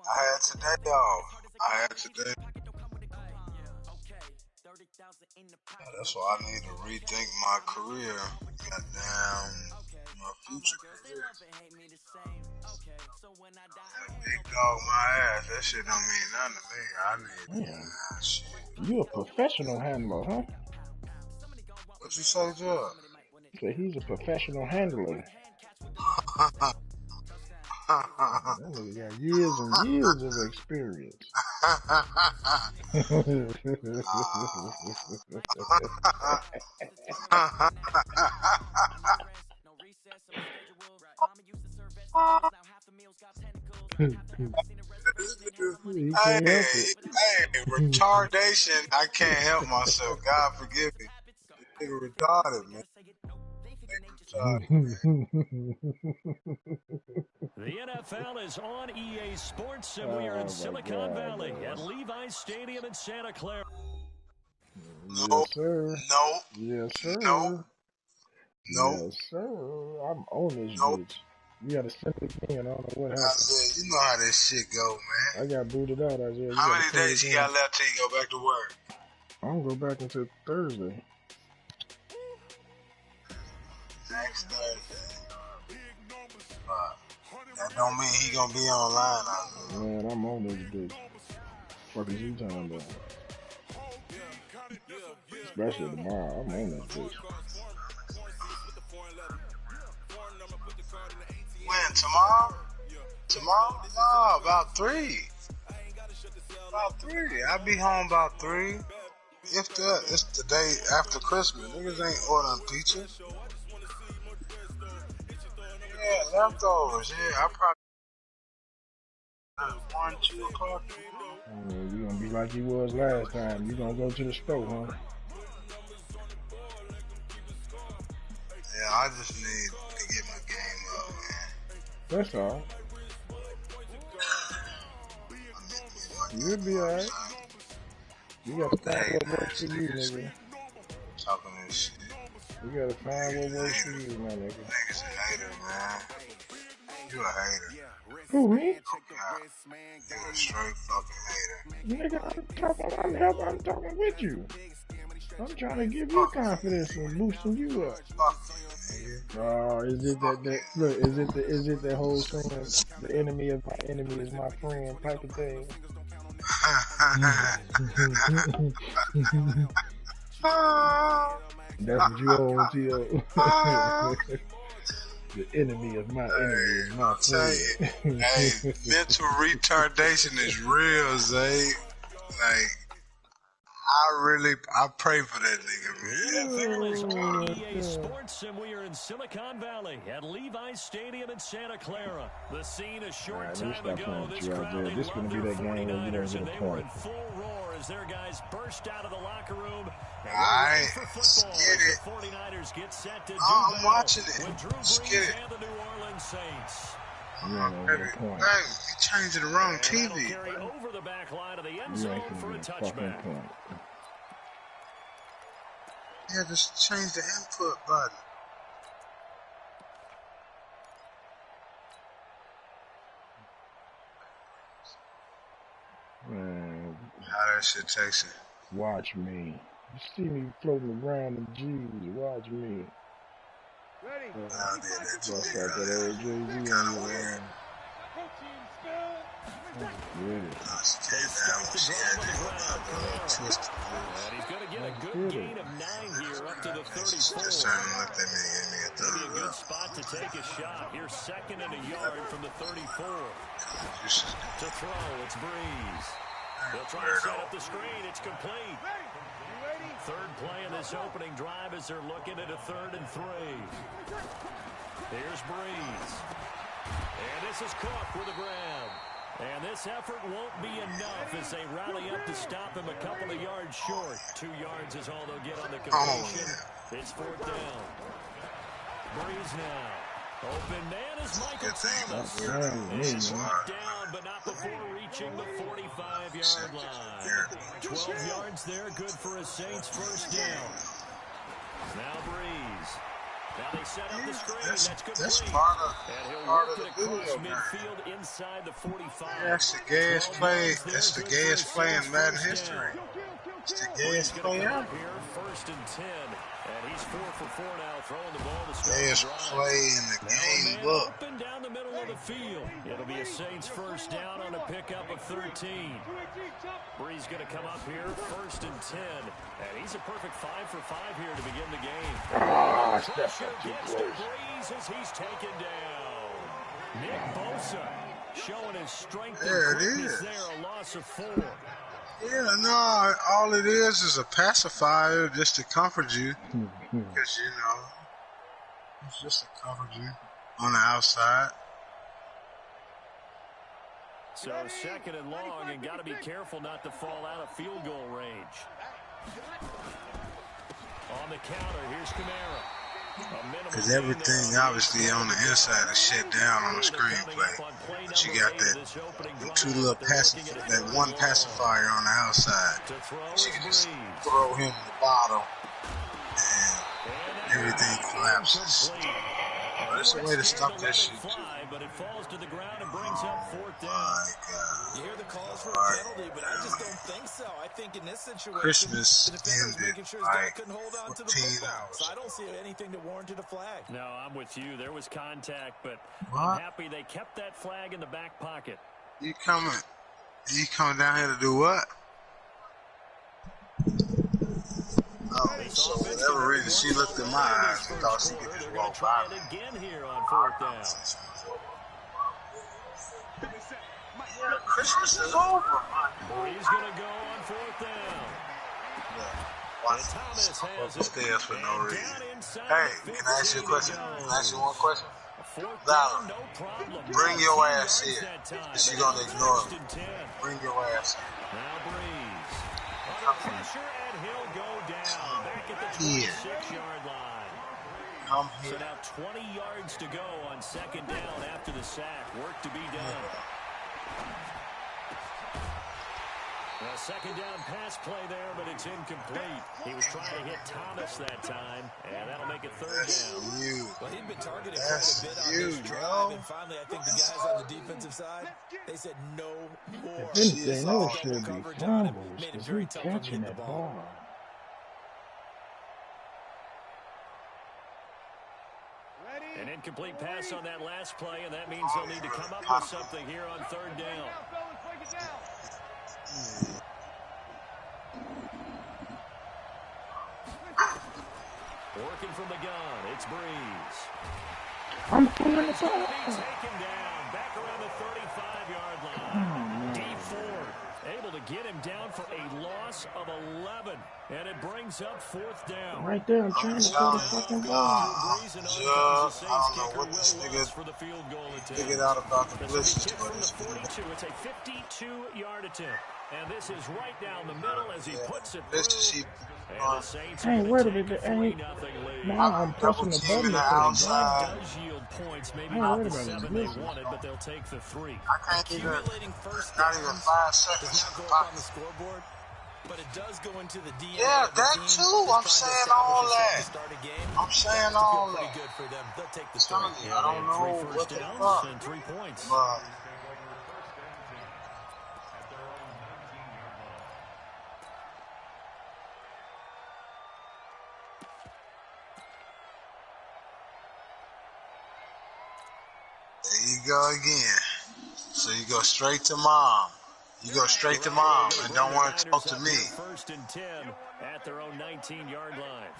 I had today off. That's why I need to rethink my career. Goddamn, my future career. That big dog my ass, that shit don't mean nothing to me. I need shit. You a professional handler, huh? What you say, Joe? So he's a professional handler. That nigga got years and years of experience. Hey, retardation. I can't help myself. God forgive me. This nigga retarded, man. The NFL is on EA Sports, and we are in Silicon Valley at Levi's Stadium in Santa Clara. Yes, sir. Nope. Yes, sir. Nope. Yes, sir. I'm on this bitch. You gotta send it again. I don't know what happened. Isaiah, you know how this shit go, man. I got booted out, Isaiah. How many days you got left till you go back to work? I'm gonna go back until Thursday. Next Thursday. That don't mean he gonna be online. Man, I'm on this bitch. Fuck is you talking about? Especially tomorrow. I'm on this bitch. When? Tomorrow? Tomorrow? No, about 3. About 3. I'll be home about 3. If that, it's the day after Christmas. Niggas ain't ordering pizza. Yeah, leftovers. Yeah, I probably 1, 2 o'clock. You gonna be like you was last time. You gonna go to the store, huh? Yeah, I just need to get my game up, man. That's all. You'll be alright. You gotta find what works for you, nigga. Talking this shit. You gotta find what works for you, my nigga. Nigga's a hater, man. You a hater. Who, me? You a straight fucking hater. Nigga, I'm talking with you. I'm trying to give you confidence and boosting you up. Fuck you, nigga. Oh, is it that look, is it that whole saying, the enemy of my enemy is my friend type of thing? That's what you own, T.O. The enemy of my enemy is my friend. Hey, mental retardation is real, Zay. Like, I pray for that nigga, man. EA Sports, and we are in Silicon Valley at Levi's Stadium in Santa Clara. The scene a short time ago. This crowd, they loved their 49ers, and they were in full roar as their guys burst out of the locker room. Alright, let's get it. The 49ers get set to do I'm watching it. with Drew Let's Brees get it. and the New Orleans Saints. Hey, you changing the wrong TV. Carry over the back line of the end zone for a touchback. Yeah, just change the input button. Man, How that shit takes it. watch me. You see me floating around in G's. Watch me. Ready. I did that too. Bust out that old Jay-Z Kinda on weird. They start the drive on the ground. And he's going to get a good gain of 9 here up to the 34. Maybe a good spot to take a shot. Here's second and a yard from the 34. To throw, it's Breeze. They'll try to set up the screen. It's complete. Third play in this opening drive as they're looking at a 3rd and 3. Here's Breeze. And this is Cook with a grab. And this effort won't be enough as they rally up to stop him a couple of yards short. 2 yards is all they'll get on the completion. It's 4th down. Breeze now. Open man is Michael Thomas. He's knocked down, but not before reaching the 45-yard line. 12 yards there, good for a Saints first down. Now Breeze. Now they set up the screen. That's complete. That's part of And he'll work it across midfield inside the 45. That's the gayest play. That's the gayest play in Madden history. It's the gayest play ever. Here, 1st and 10. And he's 4 for 4 now, throwing the ball to Gayest play in the game book. Open down the middle of the field. It'll be a Saints first down on a pickup of 13. Breeze going to come up here, 1st and 10. And he's a perfect 5 for 5 here to begin the game. Pressure gets to Breeze as he's taken down. Nick Bosa showing his strength and quickness there, a loss of 4. Yeah, no, all it is a pacifier just to comfort you. Because, you know, it's just to comfort you on the outside. So 2nd and long, and got to be careful not to fall out of field goal range. On the counter, here's Kamara. Because everything obviously on the inside is shut down on the screenplay. But you got that 2 little that 1 pacifier on the outside. So you can just throw him in the bottom and everything collapses. But it's a way to stop that shit too. But it falls to the ground and brings up 4th down. My God. You hear the calls for a penalty, but I just don't think so. I think in this situation, Christmas the defender's ended making sure his like guy couldn't hold on to the 14 football. hours. So I don't see anything to warrant a flag. No, I'm with you. There was contact, but What? I'm happy they kept that flag in the back pocket. You coming down here to do what? Oh, so for whatever reason, she looked in my eyes and thought she could just walk by me. Again here on 4th down. Yeah, Christmas is over, man. He's going to go on 4th down. Watch upstairs for no reason. Hey, can I ask you a question? Can I ask you one question? Valor, bring your ass here. Because you're going to ignore him. Bring your ass here. Now Breeze. Under pressure, and he'll go down. Back at the 26-yard line. Come So here. now 20 yards to go on 2nd down after the sack. Work to be done. A second down pass play there, but it's incomplete. He was trying to hit Thomas that time, and that'll make it third down. Well, he'd been targeted quite a bit on this drive, and finally I think the guys on the defensive side, they said no more. If anything, those should be fumbles, because he's catching that ball. An incomplete pass on that last play, and that means they'll need to come up with something here on third down. Working from the gun, it's Breeze. I'm pulling the ball. Taken down, back around the 35-yard line. Deep Ford, able to get him down for a loss of 11, and it brings up fourth down. Right there, I'm trying to throw the fucking ball. I don't know what this nigga figured out about the blitzes. From the 42, it's a 52-yard attempt. And this is right down the middle as he puts it through. Hey, where did it go? Now I'm pressing the button. Does yield points, maybe not the 7 they wanted, but they'll take the 3. I can't even, not even 5 seconds. Does not go up on the scoreboard, but it does go into the DNA. Yeah, that too. I'm saying all that. I'm saying all that. Good for them. They'll take the 3. I don't know what the fuck. And 3 points. But there you go again. So you go straight to mom. You go straight to mom and don't want to talk to me. First and 10 at their own 19-yard line.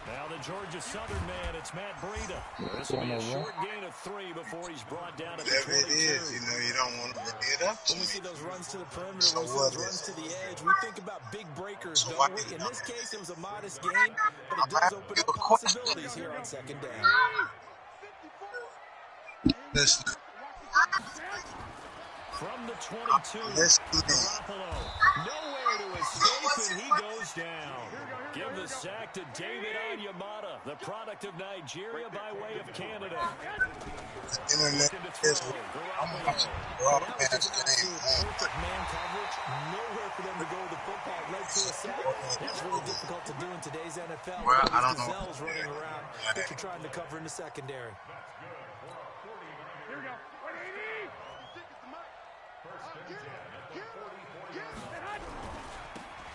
Now the Georgia Southern man, it's Matt Breida. This will be a short gain of 3 before he's brought down at the 22. Whatever it is, you know, you don't want to bring it up to When we see me. those runs to the perimeter, when we see those runs to the edge, we think about big breakers, don't we? In this case, it was a modest gain, but it does open up possibilities here on second down. Listen. From the 22, Garoppolo, nowhere to escape, and he goes down. Give the sack to David Onyemata, the product of Nigeria by way of Canada. Internet is Perfect man coverage, nowhere for them to go with the football, right to a sack. That's really difficult to do in today's NFL. Well, I don't know. Gazelles running around that you're trying to cover in the secondary. Here we go.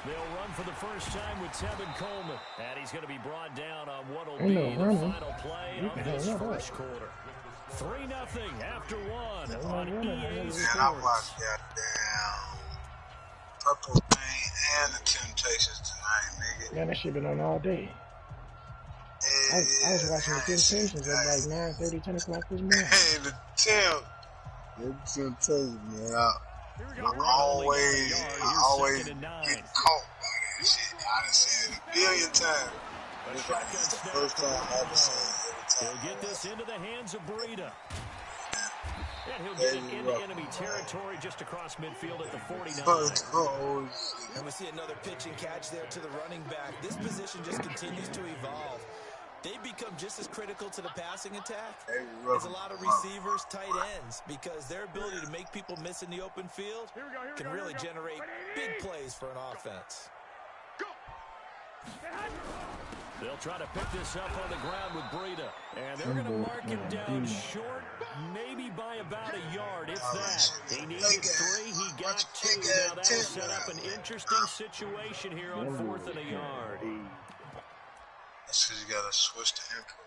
They'll run for the first time with Tevin Coleman. And he's going to be brought down on what will be the final play of this first quarter. 3-0 after 1 on EA Sports. Man, I watched goddamn Purple Rain and the Temptations tonight, nigga. Man, that shit been on all day. I was watching the Temptations at like 9:30, 10 o'clock this morning. Hey, the Temptations, man. I always get caught by that shit. I done seen it a billion times. It's like it's the first time I've ever seen it. He'll get this into the hands of Breida. And he'll get it into enemy territory just across midfield at the 49. And we see another pitch and catch there to the running back. This position just continues to evolve. They become just as critical to the passing attack as a lot of receivers, tight ends, because their ability to make people miss in the open field can really generate big plays for an offense. They'll try to pick this up on the ground with Breida. And they're going to mark him down short, maybe by about a yard, if that. He needed 3, he got 2. Now that'll set up an interesting situation here on 4th and a yard. That's because you got to switch to input.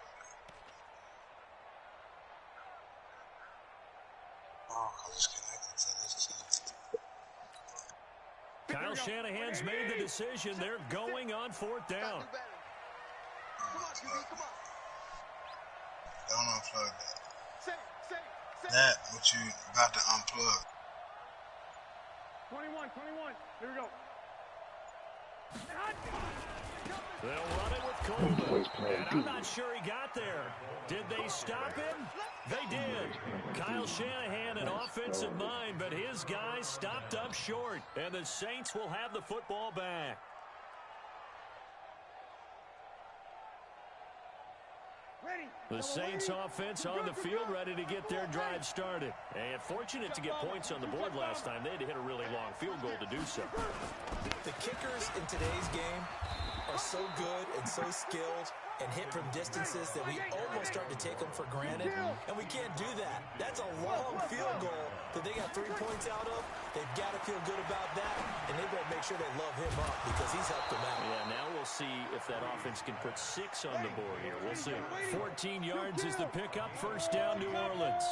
Oh, because it's connected to this too. Kyle Shanahan's made the decision. They're going on 4th down. Don't unplug that. That, what you about to unplug. 21. Here we go. They'll run it with Coleman. And I'm not sure he got there. Did they stop him? They did. Kyle Shanahan, an offensive mind, but his guys stopped up short. And the Saints will have the football back. The Saints offense on the field, ready to get their drive started. And fortunate to get points on the board last time. They had to hit a really long field goal to do so. The kickers in today's game are so good and so skilled and hit from distances that we almost start to take them for granted, and we can't do that. That's a long field goal that they got 3 points out of. They've got to feel good about that, and they've got to make sure they love him up because he's helped them out. Yeah, now we'll see if that offense can put 6 on the board here. We'll see. 14 yards is the pickup. First down, New Orleans.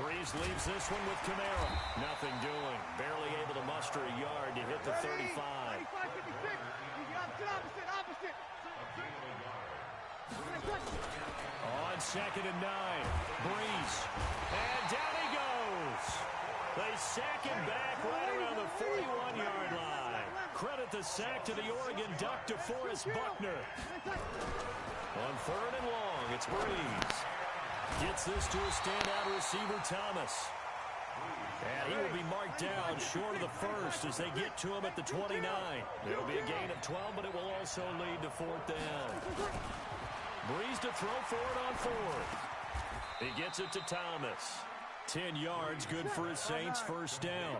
Breeze leaves this one with Kamara. Nothing doing. Barely able to muster a yard to hit the 35. On 2nd and 9. Breeze. And down he goes. They sack him back right around the 41-yard line. Credit the sack to the Oregon Duck, DeForest Buckner. On 3rd and long, it's Breeze. Gets this to a standout receiver, Thomas. And he will be marked down short of the first as they get to him at the 29. It'll be a gain of 12, but it will also lead to 4th down. Breeze to throw for it on 4th. He gets it to Thomas. 10 yards, good for his Saints, first down.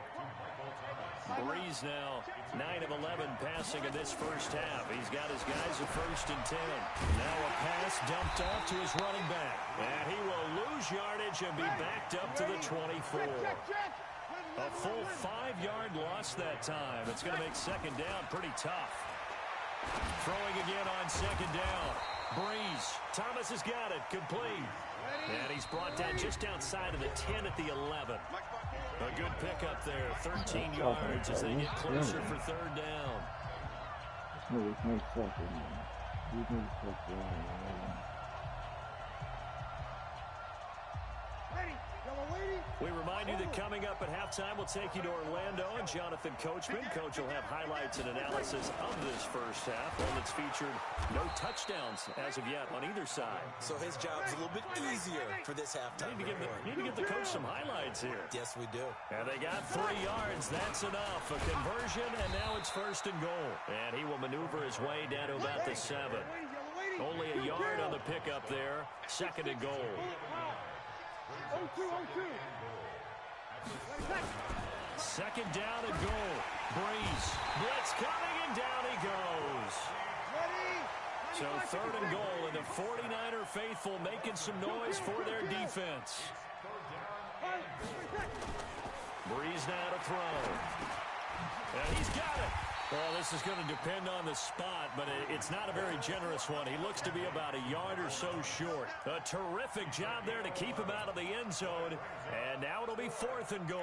Breeze now 9 of 11 passing in this first half. He's got his guys at 1st and 10. Now a pass dumped off to his running back. And he will lose yardage and be backed up to the 24. A full 5-yard loss that time. It's going to make 2nd down pretty tough. Throwing again on 2nd down. Breeze. Thomas has got it. Complete. And he's brought down just outside of the 10 at the 11. A good pickup there. 13 yards as they get closer for 3rd down. We remind you that coming up at halftime, we'll take you to Orlando and Jonathan Coachman. Coach will have highlights and analysis of this first half. One that's featured no touchdowns as of yet on either side. So his job's a little bit easier for this halftime. Need to give the coach some highlights here. Yes, we do. And they got 3 yards. That's enough. A conversion, and now it's 1st and goal. And he will maneuver his way down to about the 7. Only a yard on the pickup there. 2nd and goal. 2nd down and goal. Breeze. Blitz coming, and down he goes. So 3rd and goal, and the 49er faithful making some noise for their defense. Breeze now to throw. And he's got it. Well, this is going to depend on the spot, but it's not a very generous one. He looks to be about a yard or so short. A terrific job there to keep him out of the end zone. And now it'll be 4th and goal.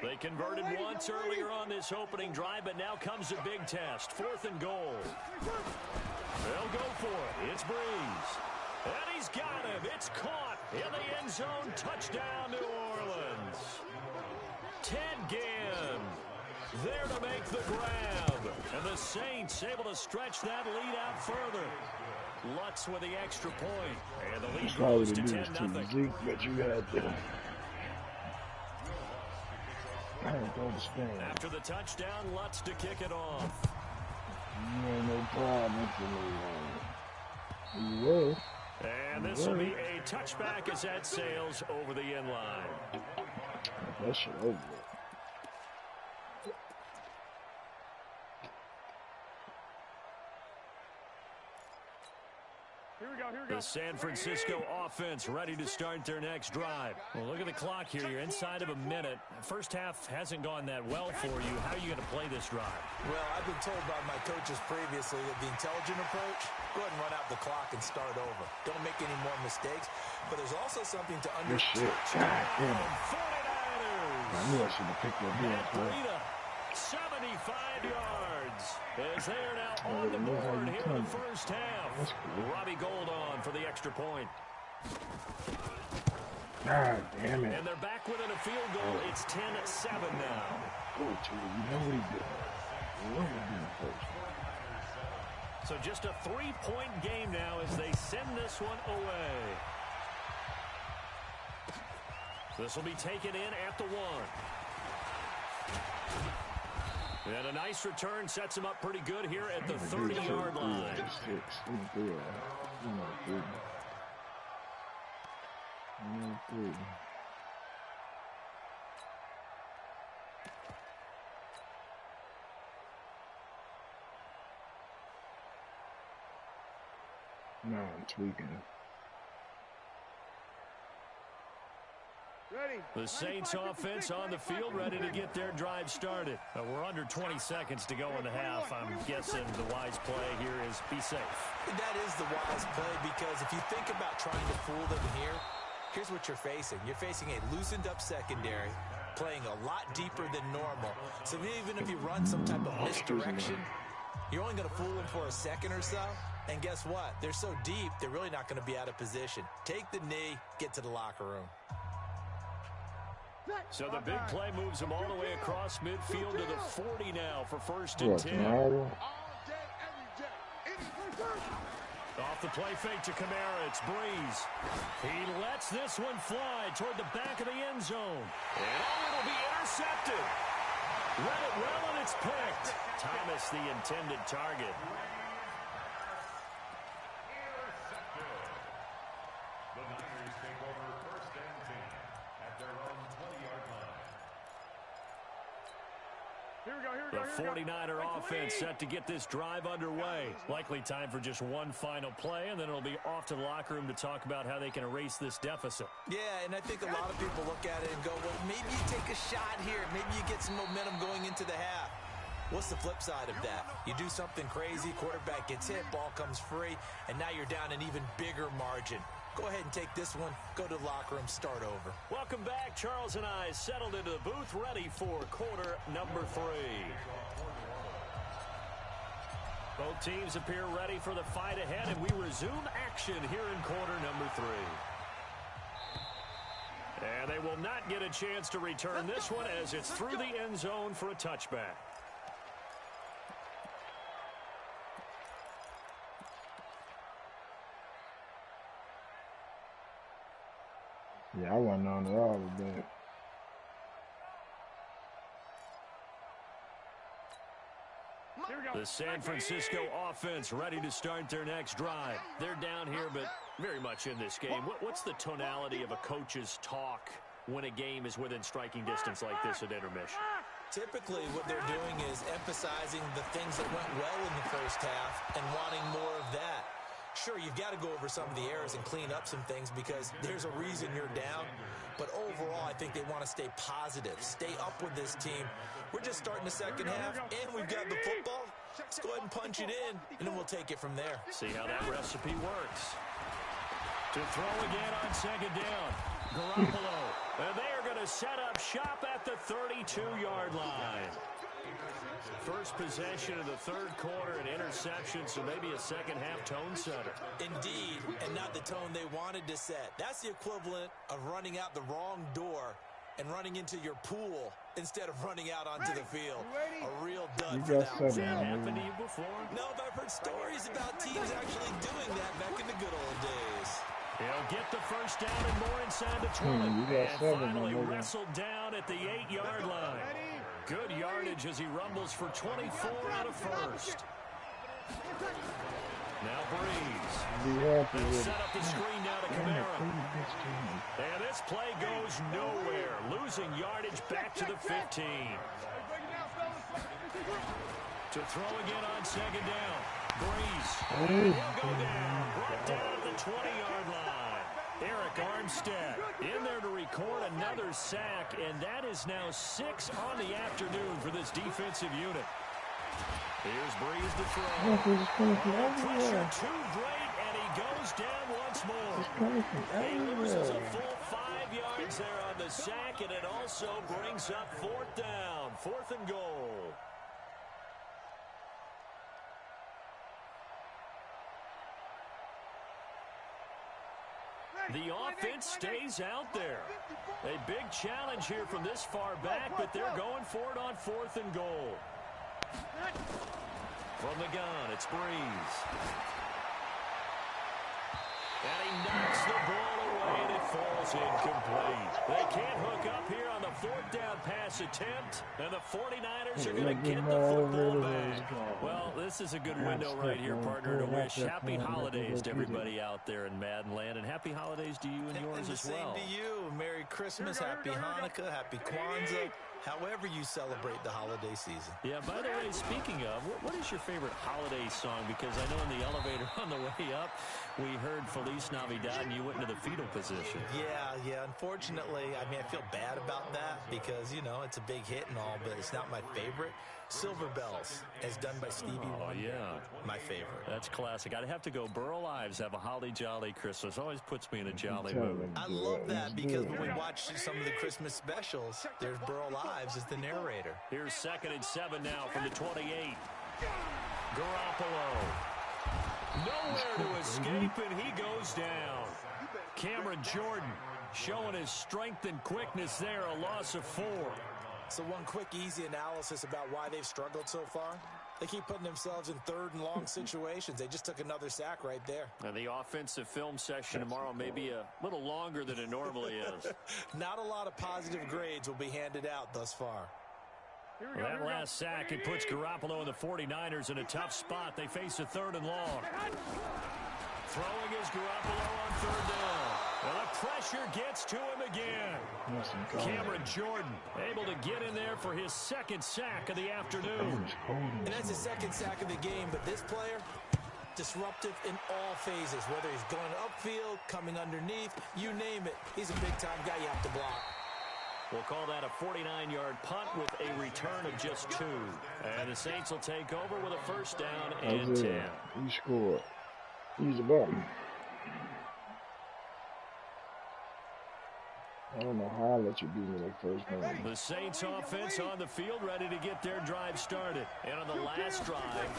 They converted once earlier on this opening drive, but now comes a big test. 4th and goal. They'll go for it. It's Breeze. And he's got him. It's caught in the end zone. Touchdown, New Orleans. Ted Ginn there to make the grab. And the Saints able to stretch that lead out further. Lutz with the extra point. And the lead goes to 10-0. But you had there. I don't understand. After the touchdown, Lutz to kick it off. You ain't no problem for me. You will. And this will be a touchback as that sails over the end line. That shit over. The San Francisco offense ready to start their next drive. Well, look at the clock here. You're inside of a minute. First half hasn't gone that well for you. How are you going to play this drive? Well, I've been told by my coaches previously that the intelligent approach, go ahead and run out the clock and start over. Don't make any more mistakes. But there's also something to understand. God damn it. 49ers. I knew I should have picked that up. 75 yards as they are now on the board here in the first half. Robbie Gould on for the extra point. God damn it. And they're back within a field goal. It's 10-7 now. Go to it. You know what he did. You know what he did first. So just a 3-point game now as they send this one away. This will be taken in at the 1. And a nice return sets him up pretty good here at the 30-yard line. No, I'm tweaking. The Saints offense on the field, ready to get their drive started. We're under 20 seconds to go in the half. I'm guessing the wise play here is be safe. That is the wise play, because if you think about trying to fool them here, here's what you're facing. You're facing a loosened up secondary, playing a lot deeper than normal. So even if you run some type of misdirection, you're only going to fool them for a second or so. And guess what? They're so deep, they're really not going to be out of position. Take the knee, get to the locker room. So the big play moves them all the way across midfield to the 40 now for 1st and 10. Off the play fake to Kamara, it's Breeze. He lets this one fly toward the back of the end zone. And it'll be intercepted. Read it well, and it's picked. Thomas, the intended target. The Niners take over 1st and 10 at their own 20-yard line. The 49er offense set to get this drive underway. Likely time for just one final play, and then it'll be off to the locker room to talk about how they can erase this deficit. Yeah, and I think a lot of people look at it and go, well, maybe you take a shot here. Maybe you get some momentum going into the half. What's the flip side of that? You do something crazy, quarterback gets hit, ball comes free, and now you're down an even bigger margin. Go ahead and take this one, go to the locker room, start over. Welcome back. Charles and I settled into the booth, ready for quarter number 3. Both teams appear ready for the fight ahead, and we resume action here in quarter number 3. And they will not get a chance to return this one as it's through the end zone for a touchback. Yeah, I wasn't on it all of that. The San Francisco offense ready to start their next drive. They're down here, but very much in this game. What's the tonality of a coach's talk when a game is within striking distance like this at intermission? Typically, what they're doing is emphasizing the things that went well in the first half and wanting more of that. Sure, you've got to go over some of the errors and clean up some things because there's a reason you're down. But overall, I think they want to stay positive, stay up with this team. We're just starting the second half, and we've got the football. Let's go ahead and punch it in, and then we'll take it from there. See how that recipe works. To throw again on second down. Garoppolo. And they are going to set up shop at the 32-yard line. First possession of the third quarter, an interception, so maybe a second-half tone setter. Indeed, and not the tone they wanted to set. That's the equivalent of running out the wrong door and running into your pool instead of running out onto the field. A real dud for that. Has that happened to you before? No, but I've heard stories about teams actually doing that back in the good old days. He'll get the first down and more inside the 20. And finally wrestled down at the 8-yard line. Good yardage as he rumbles for 24 out of first. Now Breeze. They'll set up the screen now to Kamara. And this play goes nowhere. Losing yardage back to the 15. To throw again on second down. Breeze. He'll go down. Brought down at the 20-yard line. Eric Armstead in there to record another sack, and that is now 6 on the afternoon for this defensive unit. Here's Breeze to throw. Pressure too great, and he goes down once more. He loses a full 5 yards there on the sack, and it also brings up 4th down, 4th and goal. The offense stays out there. A big challenge here from this far back, but they're going for it on 4th and goal. From the gun, it's Breeze. And he knocks the ball away, and it falls incomplete. They can't hook up here on the fourth down pass attempt, and the 49ers are going to get the football back. Well, this is a good window right here, partner, to wish happy holidays to everybody out there in Madden land, and happy holidays to you and yours as well. Same to you. Merry Christmas, Happy Hanukkah, Happy Kwanzaa, however you celebrate the holiday season. Yeah, by the way, speaking of, what is your favorite holiday song? Because I know in the elevator on the way up, we heard Feliz Navidad, and you went into the fetal position. Yeah. Unfortunately, I mean, I feel bad about that because, you know, it's a big hit and all, but it's not my favorite. Silver Bells, as done by Stevie Wonder. Yeah. My favorite. That's classic. I'd have to go Burl Ives, Have a Holly Jolly Christmas. Always puts me in a jolly mood. I love that because when we watch some of the Christmas specials, there's Burl Ives as the narrator. Here's 2nd and 7 now from the 28. Garoppolo. Nowhere to escape, and he goes down. Cameron Jordan showing his strength and quickness there, a loss of 4. So one quick, easy analysis about why they've struggled so far. They keep putting themselves in 3rd and long situations. They just took another sack right there. And the offensive film session tomorrow may be a little longer than it normally is. Not a lot of positive grades will be handed out thus far. That last sack, it puts Garoppolo and the 49ers in a tough spot. They face a 3rd and long. Throwing is Garoppolo on 3rd down. Well, the pressure gets to him again. Cameron Jordan able to get in there for his 2nd sack of the afternoon. And that's his 2nd sack of the game, but this player, disruptive in all phases, whether he's going upfield, coming underneath, you name it. He's a big-time guy you have to block. We'll call that a 49-yard punt with a return of just 2. And the Saints will take over with a 1st down and 10. You scored. Use the button. I don't know how I let you beat me that first time. The Saints offense on the field ready to get their drive started. And on the last drive,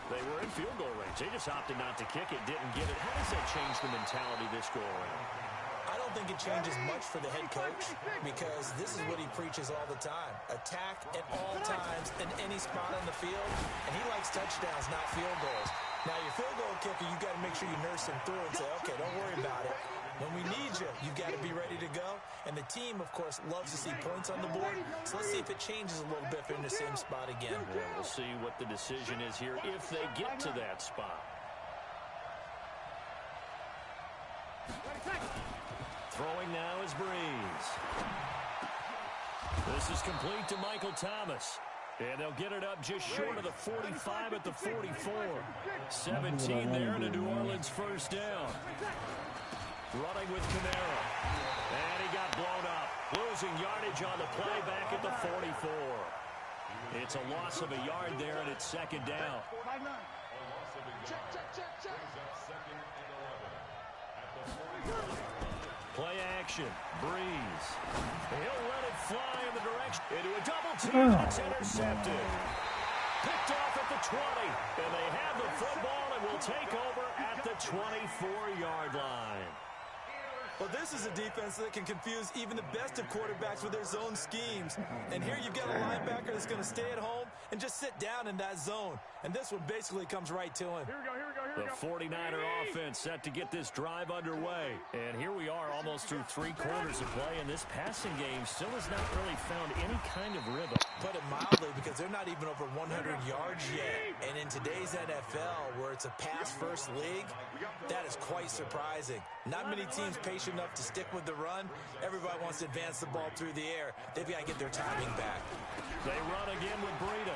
they were in field goal range. They just opted not to kick it, didn't get it. How does that change the mentality this go around? I don't think it changes much for the head coach because this is what he preaches all the time. Attack at all times in any spot on the field, and he likes touchdowns, not field goals. Now, your field goal kicker, you got to make sure you nurse him through and say, okay, don't worry about it. When we need you, you've got to be ready to go. And the team, of course, loves to see points on the board. So let's see if it changes a little bit if they're in the same spot again. Yeah, we'll see what the decision is here if they get to that spot. Throwing now is Breeze. This is complete to Michael Thomas. And they'll get it up just short of the 45 at the 44. 17 there and a New Orleans 1st down. Running with Camara. And he got blown up. Losing yardage on the play back at the 44. It's a loss of a yard there, and it's 2nd down. Play action. Breeze. He'll let it fly in the direction. Into a double team. It's intercepted. Picked off at the 20. And they have the football and will take over at the 24-yard line. Well, this is a defense that can confuse even the best of quarterbacks with their zone schemes. And here you've got a linebacker that's going to stay at home and just sit down in that zone. And this one basically comes right to him. The 49er offense set to get this drive underway. And here we are almost through 3 quarters of play, and this passing game still has not really found any kind of rhythm. Put it mildly, because they're not even over 100 yards yet. And in today's NFL, where it's a pass-first league, that is quite surprising. Not many teams patient enough to stick with the run. Everybody wants to advance the ball through the air. They've got to get their timing back. They run again with Breida.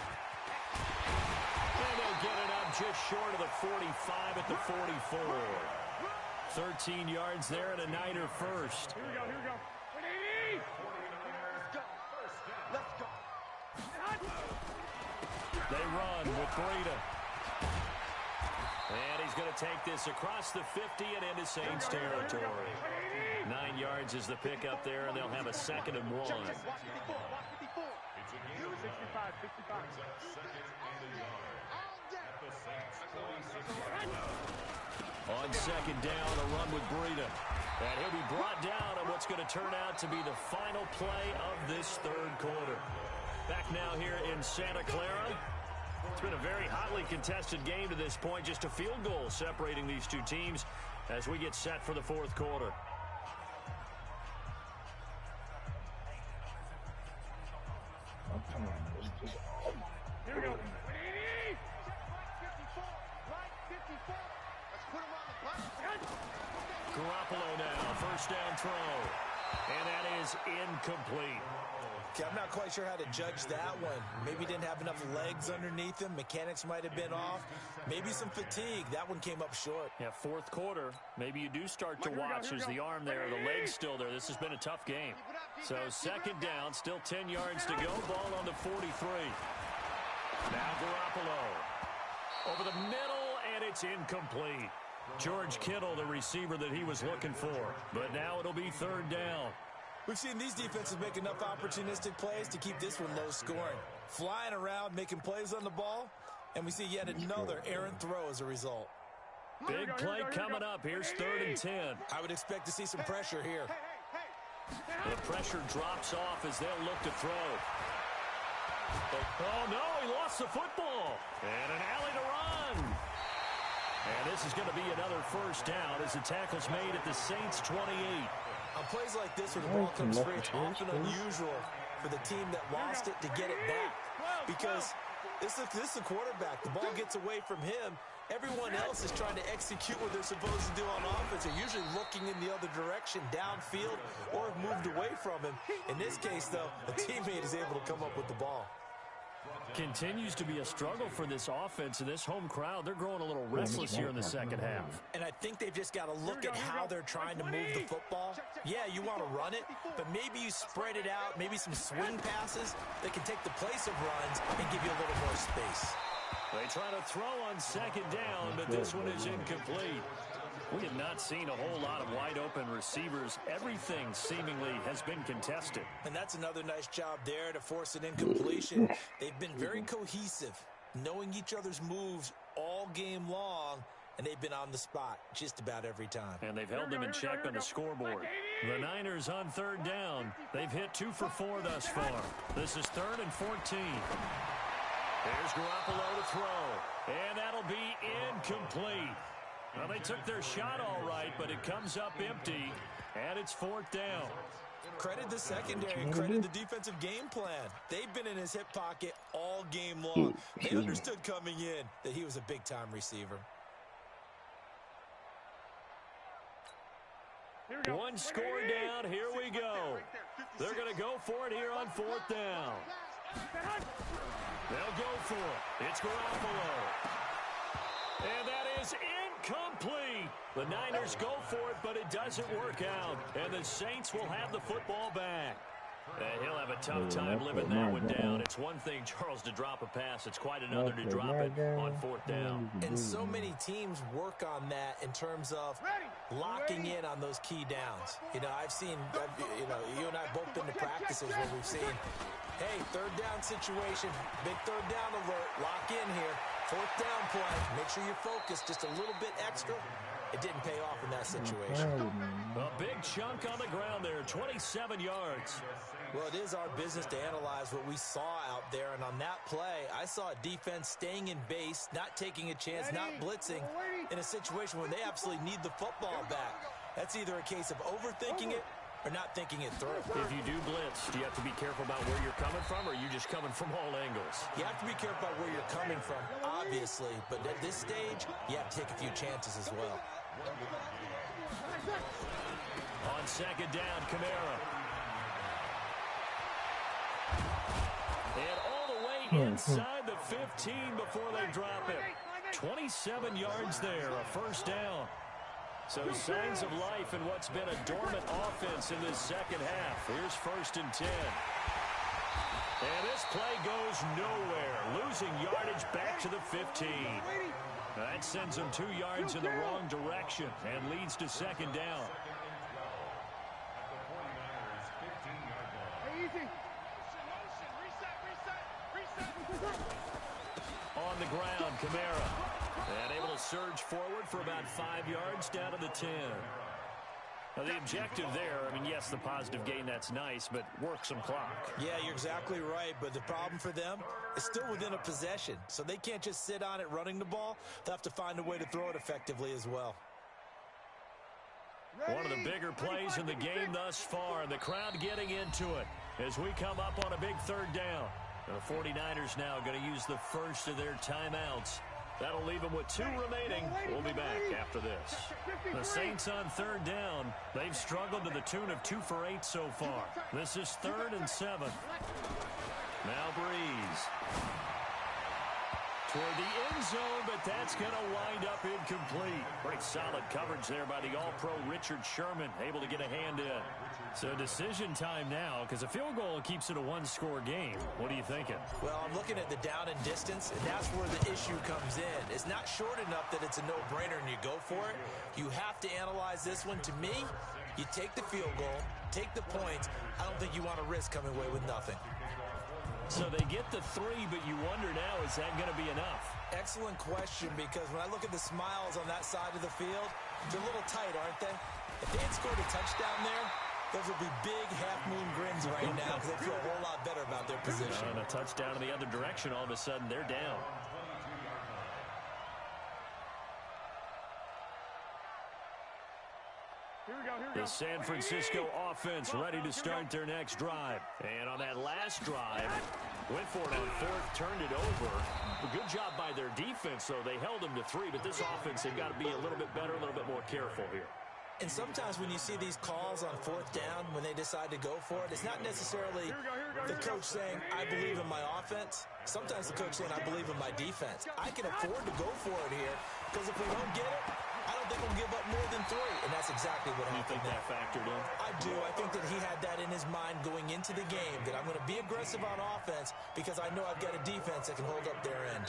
And they'll get it up just short of the 45 at the 44. 13 yards there and a Niner 1st. Here we go. Let's go. They run with Breida. And he's going to take this across the 50 and into Saints territory. 9 yards is the pickup there, and they'll have a 2nd and 1. 65. On 2nd down, a run with Breida. And he'll be brought down on what's going to turn out to be the final play of this 3rd quarter. Back now here in Santa Clara. It's been a very hotly contested game to this point. Just a field goal separating these two teams as we get set for the 4th quarter. come on. Here we go. Right 54. Let's put him on the button. Garoppolo now, first down throw. And that is incomplete. Okay, I'm not quite sure how to judge that one. Maybe didn't have enough legs underneath him. Mechanics might have been off. Maybe some fatigue. That one came up short. Yeah, fourth quarter. Maybe you do start to watch as the arm there, the leg's still there. This has been a tough game. So second down, still 10 yards to go. Ball on the 43. Now Garoppolo. Over the middle, and it's incomplete. George Kittle, the receiver that he was looking for. But now it'll be third down. We've seen these defenses make enough opportunistic plays to keep this one low scoring. Flying around, making plays on the ball, and we see yet another errant throw as a result. Big play coming up. Here's 3rd and 10. I would expect to see some pressure here. The pressure drops off as they'll look to throw. Oh, no, he lost the football. And an alley to run. And this is going to be another first down as the tackle's made at the Saints' 28. On plays like this where the ball comes free, it's often unusual for the team that lost it to get it back. Because this is the quarterback. The ball gets away from him. Everyone else is trying to execute what they're supposed to do on offense. They're usually looking in the other direction, downfield, or have moved away from him. In this case, though, a teammate is able to come up with the ball. Continues to be a struggle for this offense and this home crowd. They're growing a little restless here in the second half. And I think they've just got to look at how they're trying to move the football. Yeah, you want to run it, but maybe you spread it out, maybe some swing passes that can take the place of runs and give you a little more space. They try to throw on second down, but this one is incomplete. We have not seen a whole lot of wide-open receivers. Everything seemingly has been contested. And that's another nice job there to force an incompletion. They've been very cohesive, knowing each other's moves all game long, and they've been on the spot just about every time. And they've held them in check on the scoreboard. The Niners on third down. They've hit 2 for 4 thus far. This is 3rd and 14. There's Garoppolo to throw, and that'll be incomplete. Well, they took their shot all right, but it comes up empty, and it's 4th down. Credit the secondary, credit the defensive game plan. They've been in his hip pocket all game long. They understood coming in that he was a big-time receiver. One score down, here we go. They're going to go for it here on 4th down. They'll go for it. It's Garoppolo. And that is incomplete. The Niners go for it, but it doesn't work out. And the Saints will have the football back. He'll have a tough time living that one down. It's one thing, Charles, to drop a pass. It's quite another to drop it on 4th down. And so many teams work on that in terms of locking in on those key downs. You know, you and I have both been to practices where we've seen, hey, 3rd down situation, big 3rd down alert, lock in here. 4th down play, make sure you're focused just a little bit extra. It didn't pay off in that situation. A big chunk on the ground there, 27 yards. Well, it is our business to analyze what we saw out there, and on that play, I saw a defense staying in base, not taking a chance, not blitzing, in a situation where they absolutely need the football back. That's either a case of overthinking it or not thinking it through. If you do blitz, do you have to be careful about where you're coming from, or are you just coming from all angles? You have to be careful about where you're coming from, obviously, but at this stage, you have to take a few chances as well. On second down, Kamara. And all the way inside the 15 before they drop it. 27 yards there, a first down. So signs of life in what's been a dormant offense in this second half. Here's 1st and 10. And this play goes nowhere. Losing yardage back to the 15. That sends them 2 yards in the wrong direction and leads to second down. On the ground, Kamara. And able to surge forward for about 5 yards down to the 10. Now, the objective there, I mean, yes, the positive gain, that's nice, but work some clock. Yeah, you're exactly right, but the problem for them is still within a possession, so they can't just sit on it running the ball. They'll have to find a way to throw it effectively as well. One of the bigger plays in the game thus far, and the crowd getting into it as we come up on a big 3rd down. The 49ers now going to use the first of their timeouts. That'll leave them with 2 remaining. We'll be back after this. The Saints on 3rd down. They've struggled to the tune of 2 for 8 so far. This is 3rd and 7. Now Breeze. Toward the end zone, but that's going to wind up incomplete. Pretty solid coverage there by the All-Pro Richard Sherman, able to get a hand in. So decision time now, because a field goal keeps it a 1-score game. What are you thinking? Well, I'm looking at the down and distance, and that's where the issue comes in. It's not short enough that it's a no-brainer and you go for it. You have to analyze this one. To me, you take the field goal, take the points. I don't think you want to risk coming away with nothing. So they get the 3, but you wonder now, is that going to be enough? Excellent question, because when I look at the smiles on that side of the field, they're a little tight, aren't they? If they had scored a touchdown there, those would be big half-moon grins right now because they feel a whole lot better about their position. And a touchdown in the other direction, all of a sudden, they're down. The San Francisco offense ready to start their next drive. And on that last drive, went for it on 4th, turned it over. A good job by their defense, though. They held them to 3, but this offense, they've got to be a little bit better, a little bit more careful here. And sometimes when you see these calls on 4th down, when they decide to go for it, it's not necessarily the coach saying, I believe in my offense. Sometimes the coach saying, I believe in my defense. I can afford to go for it here, because if we don't get it, I don't think we'll give up more than 3, and that's exactly what happened. You think that factored in? I do. I think that he had that in his mind going into the game, that I'm going to be aggressive on offense because I know I've got a defense that can hold up their end.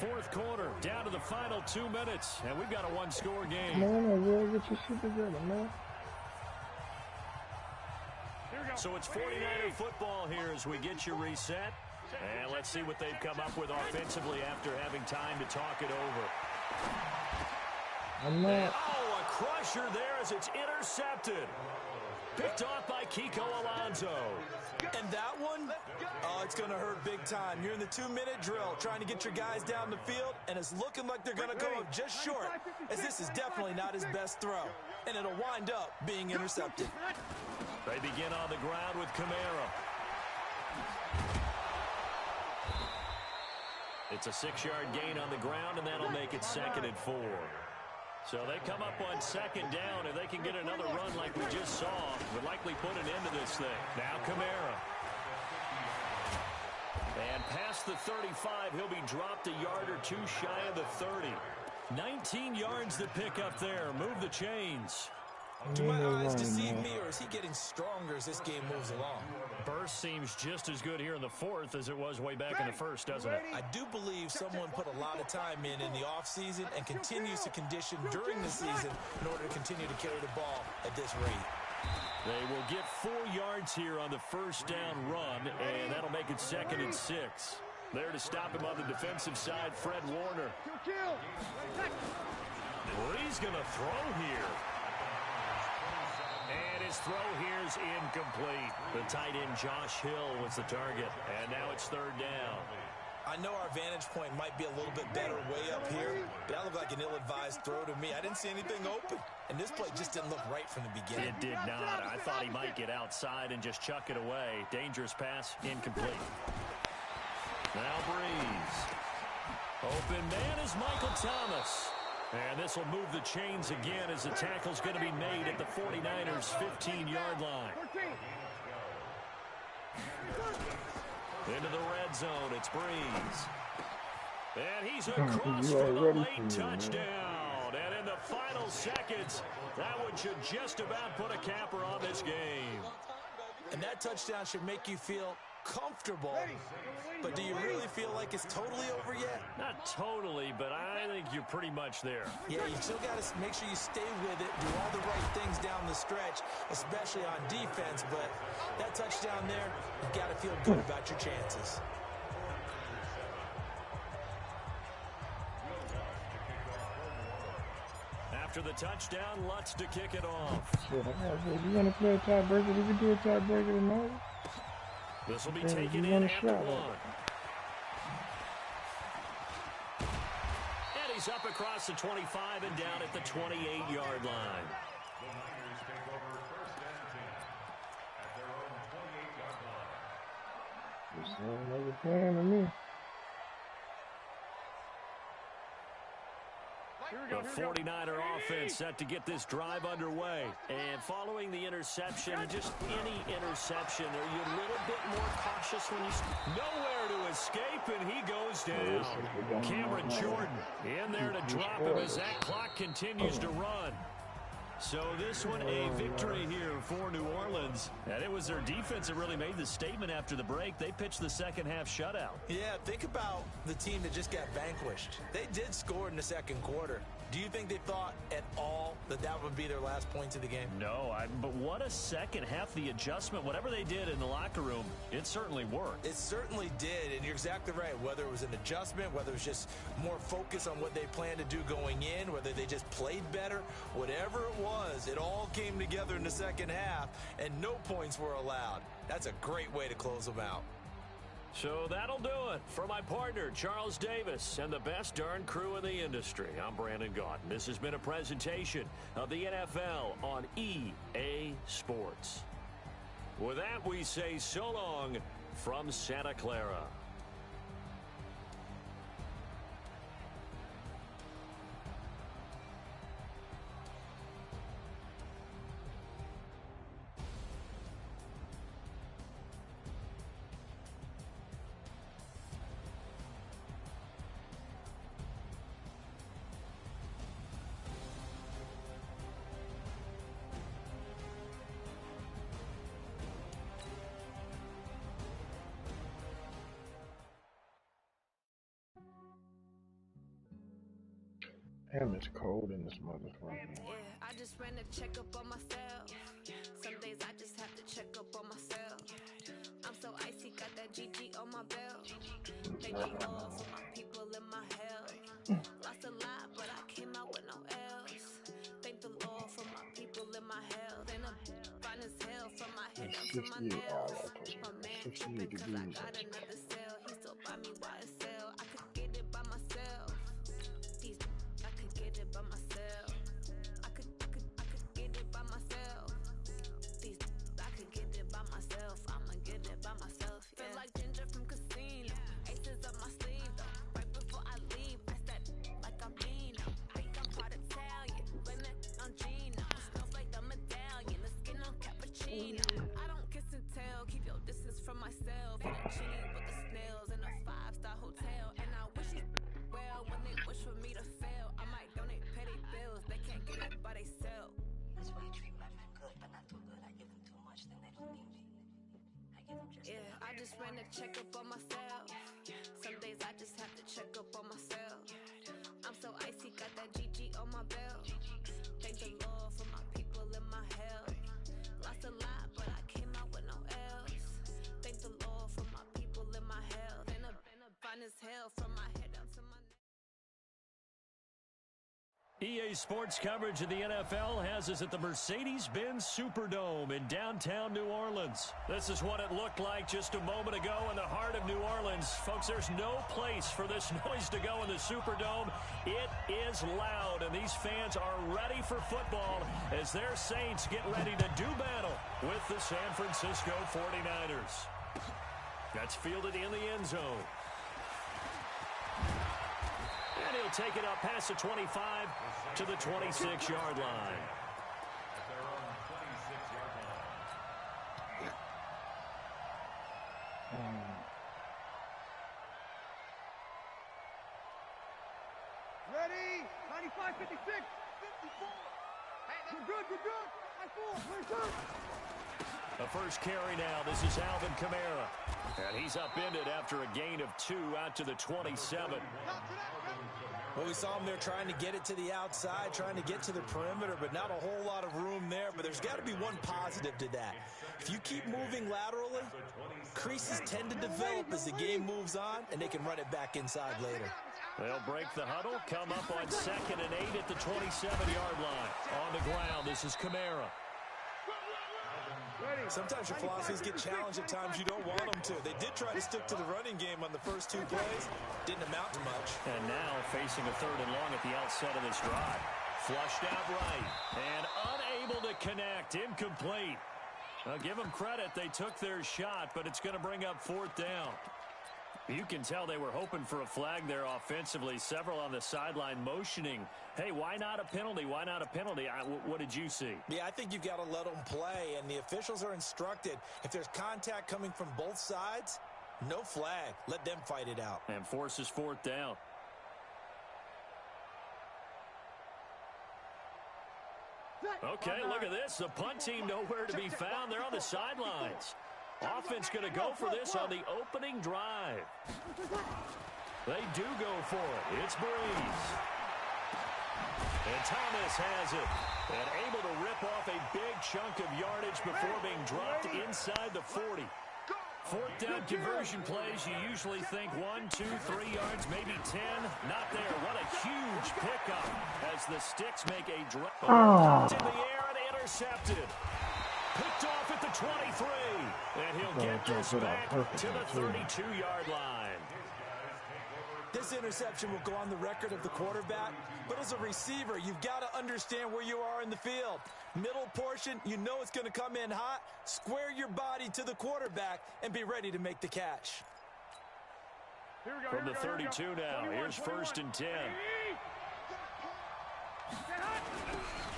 4th quarter, down to the final 2 minutes, and we've got a 1-score game. Man, we'll get your shit together, man. So it's 49er football here as we get you reset. And let's see what they've come up with offensively after having time to talk it over. Oh, a crusher there as it's intercepted. Picked off by Kiko Alonso. And that one, oh, it's going to hurt big time. You're in the 2-minute drill trying to get your guys down the field, and it's looking like they're going to come up just short, as this is definitely not his best throw. And it'll wind up being intercepted. They begin on the ground with Kamara. It's a 6-yard gain on the ground, and that'll make it 2nd and 4. So they come up on 2nd down, and they can get another run like we just saw. Would likely put an end to this thing. Now Kamara. And past the 35, he'll be dropped a yard or 2 shy of the 30. 19 yards to pick up there. Move the chains. Do my eyes deceive me, or is he getting stronger as this game moves along? Burst seems just as good here in the 4th as it was way back in the 1st, doesn't it? I do believe someone put a lot of time in the offseason and continues to condition during the season in order to continue to carry the ball at this rate. They will get 4 yards here on the 1st down run, and that'll make it 2nd and 6. There to stop him on the defensive side, Fred Warner. He's going to throw here. And his throw here is incomplete. The tight end Josh Hill was the target, and now it's 3rd down. I know our vantage point might be a little bit better way up here, but that looked like an ill-advised throw to me. I didn't see anything open, and this play just didn't look right from the beginning. It did not. I thought he might get outside and just chuck it away. Dangerous pass, incomplete. Now Breeze. Open man is Michael Thomas. And this will move the chains again as the tackle's going to be made at the 49ers' 15-yard line. Into the red zone, it's Breeze. And he's across for the late touchdown. And in the final seconds, that one should just about put a capper on this game. And that touchdown should make you feel comfortable, but do you really feel like it's totally over yet? Not totally, but I think you're pretty much there. Yeah, you still got to make sure you stay with it, do all the right things down the stretch, especially on defense, but that touchdown there, you've got to feel good about your chances. After the touchdown, Lutz to kick it off. If you want to play a tiebreaker, we can do a tiebreaker tonight. This will be taken in after 1. And he's up across the 25 and down at the 28-yard line. The Niners take over 1st and 10 at their own 28-yard line. Sound like a plan to me. The 49er offense set to get this drive underway. And following the interception, just any interception, are you a little bit more cautious when you... Nowhere to escape, and he goes down. Cameron Jordan in there to drop him as that clock continues to run. So this one a victory here for New Orleans. And it was their defense that really made the statement after the break. They pitched the second half shutout. Yeah, think about the team that just got vanquished. They did score in the second quarter. Do you think they thought at all that that would be their last points of the game? No, but what a second half. The adjustment, whatever they did in the locker room, it certainly worked. It certainly did, and you're exactly right. Whether it was an adjustment, whether it was just more focus on what they planned to do going in, whether they just played better, whatever it was, it all came together in the second half, and no points were allowed. That's a great way to close them out. So that'll do it for my partner, Charles Davis, and the best darn crew in the industry. I'm Brandon Gaudin. This has been a presentation of the NFL on EA Sports. With that, we say so long from Santa Clara. Damn, it's cold in this motherfucker. Yeah, I just ran a checkup on myself. Some days I just have to check up on myself. I'm so icy, got that GG on my belt. Thank the Lord for my people in my health. Lost a lot, but I came out with no else. Thank the Lord for my people in my health. And I'm fine as hell from my head up to my nails. My man tripping cause I got another cell. He still buy me YSL. I could get it by myself. I could get it by myself. I could get it by myself. I could get it by myself. I'ma get it by myself. Yeah. Feel like Ginger from Casino. Aces up my sleeve though. Right before I leave, I said like I'm Dino. Think I'm part Italian. Blame it on Gino. Snowflake the medallion. The skin on cappuccino. I don't kiss and tell. Keep your distance from myself. In a genie with the snails in a 5-star hotel. And I wish you well when they wish for me to fail. I might donate petty bills. They can't get it by they sell. That's why you treat my men good, but not too good. I give them too much, then they don't need me. I give them just enough. I just ran a checkup on myself. Some days I just have to check up on myself. I'm so icy, got that GG on my belt. Thank the Lord for my people in my health. Lost a lot, but I came out with no else. Thank the Lord for my people in my health. And I've been fine as hell from my head up to my neck. EA Sports coverage of the NFL has us at the Mercedes-Benz Superdome in downtown New Orleans. This is what it looked like just a moment ago in the heart of New Orleans. Folks, there's no place for this noise to go in the Superdome. It is loud, and these fans are ready for football as their Saints get ready to do battle with the San Francisco 49ers. That's fielded in the end zone. And he'll take it up past the 25 to the 26-yard line. Ready? 95, 56, 54. Hey, you're good. High four, The first carry now. This is Alvin Kamara. And he's upended after a gain of 2 out to the 27. Well, we saw him there trying to get it to the outside, trying to get to the perimeter, but not a whole lot of room there. But there's got to be one positive to that. If you keep moving laterally, creases tend to develop as the game moves on, and they can run it back inside later. They'll break the huddle, come up on 2nd and 8 at the 27-yard line. On the ground, this is Kamara. Sometimes your philosophies get challenged at times you don't want them to. They did try to stick to the running game on the first 2 plays. Didn't amount to much. And now facing a 3rd and long at the outset of this drive. Flushed out right. And unable to connect. Incomplete. I'll give them credit. They took their shot, but it's going to bring up 4th down. You can tell they were hoping for a flag there offensively. Several on the sideline motioning, hey, why not a penalty? Why not a penalty? What did you see? Yeah, I think you've got to let them play, and the officials are instructed. If there's contact coming from both sides, no flag. Let them fight it out. And forces 4th down. Okay, look at this. The punt team nowhere to be found. They're on the sidelines. Offense going to go for this on the opening drive. They do go for it. It's Breeze. And Thomas has it. And able to rip off a big chunk of yardage before being dropped inside the 40. 4th down conversion plays, you usually think 1, 2, 3 yards, maybe 10. Not there. What a huge pickup as the Sticks make a drop. In the air and intercepted. Picked off at the 23. And he'll get this back to the 32-yard line. This interception will go on the record of the quarterback, but as a receiver, you've got to understand where you are in the field. Middle portion, you know it's going to come in hot. Square your body to the quarterback and be ready to make the catch. From the 32 now, here's 1st and 10.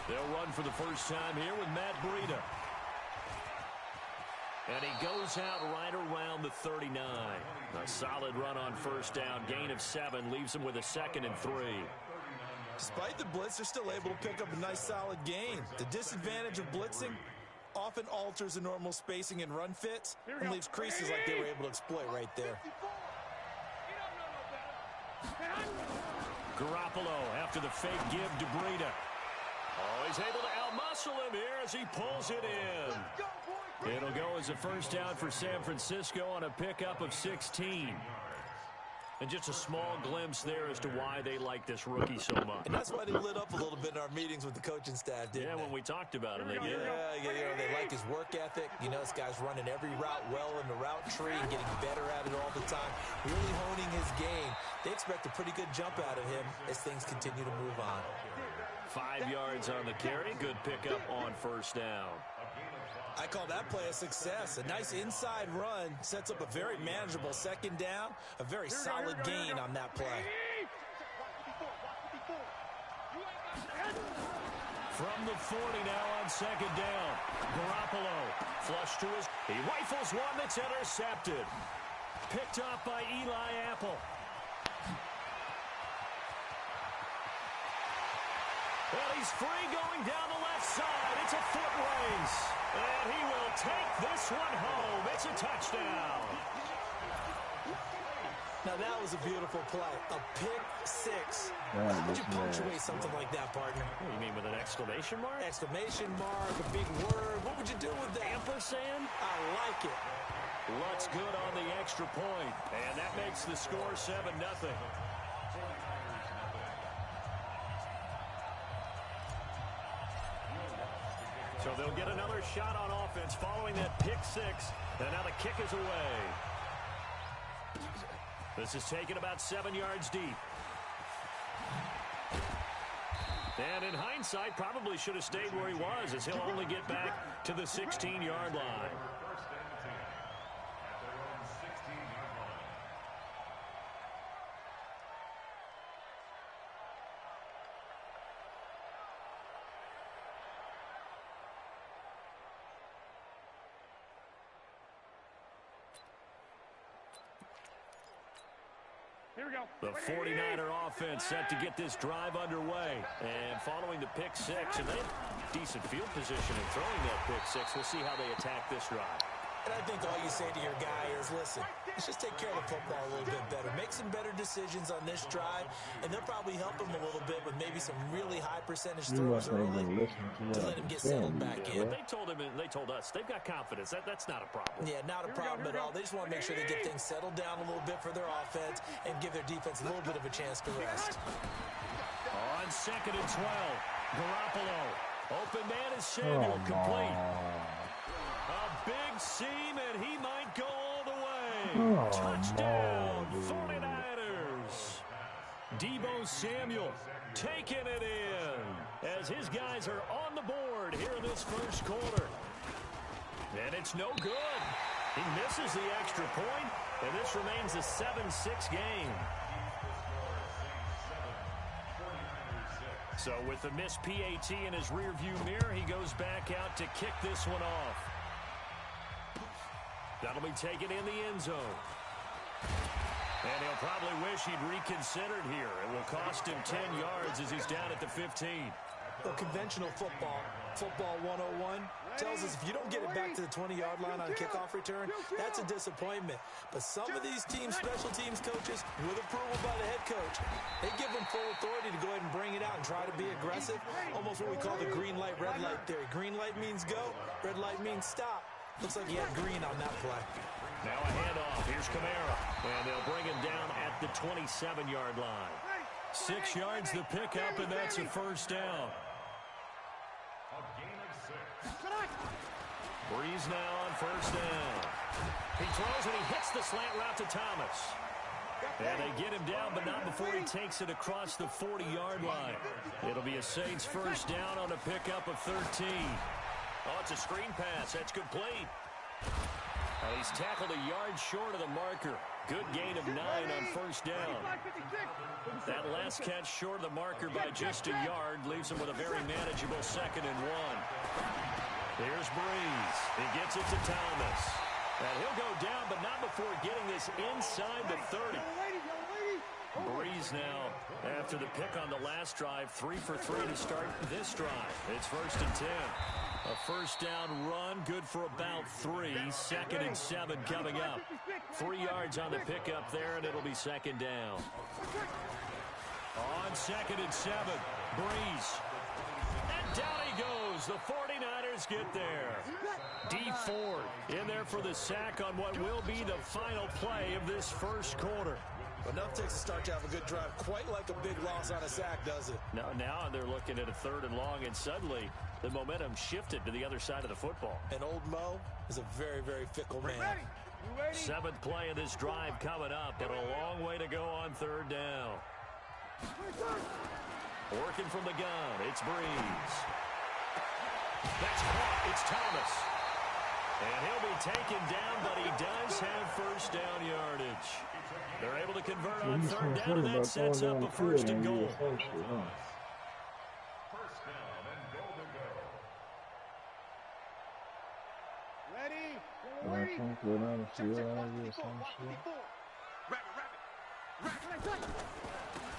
They'll run for the first time here with Matt Breida. And he goes out right around the 39. A solid run on 1st down. Gain of 7 leaves him with a 2nd and 3. Despite the blitz, they're still able to pick up a nice solid gain. The disadvantage of blitzing often alters the normal spacing and run fits and leaves creases like they were able to exploit right there. Garoppolo after the fake give to Breida. Oh, he's able to outmuscle him here as he pulls it in. It'll go as a 1st down for San Francisco on a pickup of 16. And just a small glimpse there as to why they like this rookie so much. And that's why they lit up a little bit in our meetings with the coaching staff, didn't they? Yeah, when we talked about him, they did. Yeah, they like his work ethic. You know, this guy's running every route well in the route tree and getting better at it all the time. Really honing his game. They expect a pretty good jump out of him as things continue to move on. 5 yards on the carry. Good pickup on 1st down. I call that play a success. A nice inside run sets up a very manageable 2nd down. A very solid gain on that play. From the 40 now on 2nd down. Garoppolo flush to his. He rifles one that's intercepted. Picked off by Eli Apple. Well, he's free going down the left side. It's a foot race. And he will take this one home. It's a touchdown. Now, that was a beautiful play. A pick 6. How would you punctuate something like that, partner? What do you mean, with an exclamation mark? Exclamation mark, a big word. What would you do with that? Ampersand? I like it. Looks good on the extra point. And that makes the score 7-0. So they'll get another shot on offense following that pick 6. And now the kick is away. This is taken about 7 yards deep. And in hindsight, probably should have stayed where he was, as he'll only get back to the 16-yard line. The 49er offense set to get this drive underway. And following the pick 6, and they have decent field position in throwing that pick 6. We'll see how they attack this drive. And I think all you say to your guy is, listen, let's just take care of the football a little bit better. Make some better decisions on this drive, and they'll probably help him a little bit with maybe some really high percentage throws early to let him get settled back in. They told us, they've got confidence. That's not a problem. Yeah, not a problem at all. They just want to make sure they get things settled down a little bit for their offense and give their defense a little bit of a chance to rest. On 2nd and 12, Garoppolo. Open man is Samuel, complete. A big seam, and he might go all the way. Touchdown, 49ers. Deebo Samuel taking it in as his guys are on the board here in this first quarter. And it's no good. He misses the extra point, and this remains a 7-6 game. So with the missed PAT in his rearview mirror, he goes back out to kick this one off. That'll be taken in the end zone. And he'll probably wish he'd reconsidered here. It will cost him 10 yards as he's down at the 15. Well, conventional football 101, tells us if you don't get it back to the 20-yard line on a kickoff return, that's a disappointment. But some of these teams, special teams coaches, with approval by the head coach, they give them full authority to go ahead and bring it out and try to be aggressive. Almost what we call the green light, red light theory. Green light means go, red light means stop. Looks like he had green on that play. Now a handoff. Here's Kamara. And they'll bring him down at the 27-yard line. 6 yards the pickup, and that's a first down. Breeze now on first down. He throws and he hits the slant route to Thomas. And they get him down, but not before he takes it across the 40-yard line. It'll be a Saints first down on a pickup of 13. Oh, it's a screen pass. That's complete. He's tackled a yard short of the marker. Good gain of 9 on first down. That last catch short of the marker by just a yard leaves him with a very manageable 2nd and 1. Here's Breeze. He gets it to Thomas. And he'll go down, but not before getting this inside the 30. Breeze now, after the pick on the last drive, 3 for 3 to start this drive. It's 1st and 10. A first down run, good for about 3. 2nd and 7 coming up. 3 yards on the pickup there, and it'll be 2nd down. On 2nd and 7, Breeze. And down he goes. The 49ers get there. D Ford in there for the sack on what will be the final play of this first quarter. Enough takes a start to have a good drive. Quite like a big loss on a sack, does it? Now they're looking at a 3rd and long, and suddenly the momentum shifted to the other side of the football. And old Mo is a very, very fickle man. 7th play of this drive coming up, but a long way to go on 3rd down. Working from the gun, it's Breeze. That's caught, it's Thomas. And he'll be taken down, but he does have first down yardage. They're able to convert on 3rd down, and that sets up a 1st and goal. First down and goal to go.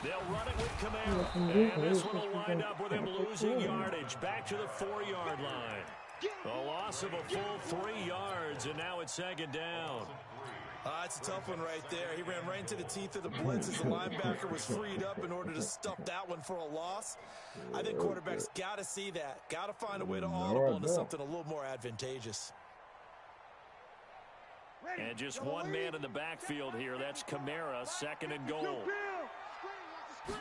They'll run it with Kamara. And this one will wind up with him losing yardage. Back to the 4-yard line. A loss of a full 3 yards, and now it's 2nd down. It's a tough one right there. He ran right into the teeth of the blitz as the linebacker was freed up in order to stuff that one for a loss. I think quarterbacks got to see that. Got to find a way to audible into something a little more advantageous. And just one man in the backfield here. That's Kamara, 2nd and goal. Breeze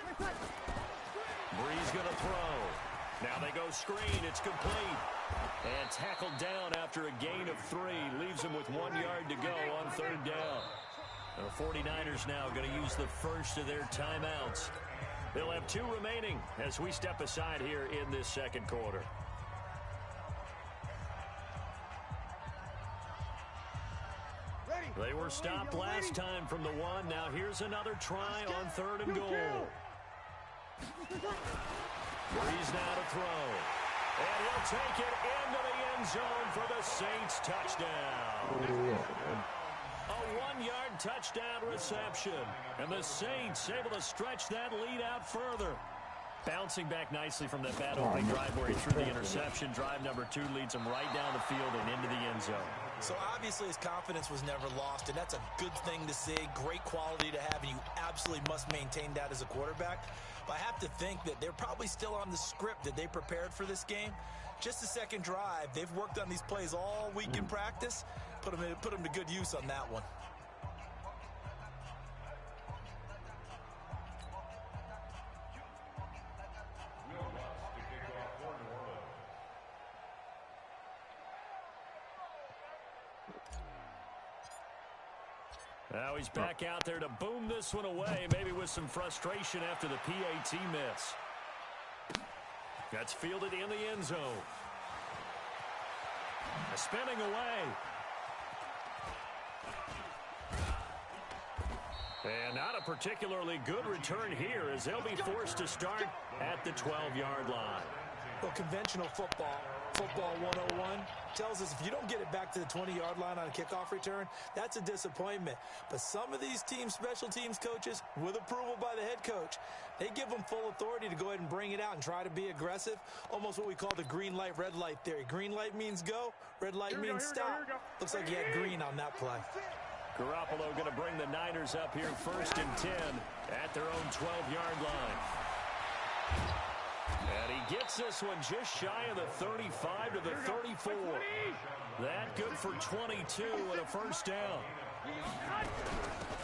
going to throw. Now they go screen. It's complete. And tackled down after a gain of 3. Leaves him with 1 yard to go on 3rd down. The 49ers now going to use the first of their timeouts. They'll have 2 remaining as we step aside here in this 2nd quarter. They were stopped last time from the 1. Now here's another try on 3rd and goal. Breeze now to throw. And he'll take it into the end zone for the Saints touchdown. A 1-yard touchdown reception. And the Saints able to stretch that lead out further. Bouncing back nicely from that bad opening drive where he threw the interception. Drive number 2 leads him right down the field and into the end zone. So obviously his confidence was never lost, and that's a good thing to see. Great quality to have, and you absolutely must maintain that as a quarterback. But I have to think that they're probably still on the script that they prepared for this game. Just the 2nd drive. They've worked on these plays all week in practice. Put them to good use on that one. Now he's back out there to boom this one away, maybe with some frustration after the PAT miss. That's fielded in the end zone. Spinning away. And not a particularly good return here as they'll be forced to start at the 12-yard line. Well, conventional football 101, tells us if you don't get it back to the 20-yard line on a kickoff return, that's a disappointment. But some of these teams, special teams coaches, with approval by the head coach, they give them full authority to go ahead and bring it out and try to be aggressive, almost what we call the green light, red light theory. Green light means go, red light means stop. Looks like he had green on that play. Garoppolo going to bring the Niners up here 1st and 10 at their own 12-yard line. And he gets this one just shy of the 35 to the 34. That good for 22 and a first down.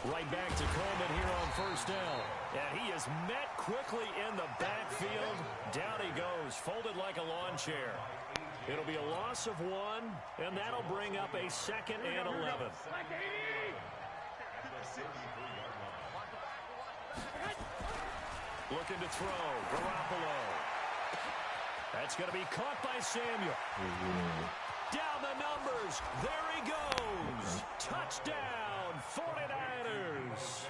Right back to Coleman here on first down. And he is met quickly in the backfield. Down he goes, folded like a lawn chair. It'll be a loss of 1, and that'll bring up a 2nd and 11. Looking to throw, Garoppolo. That's going to be caught by Samuel. Down the numbers. There he goes. Touchdown, 49ers.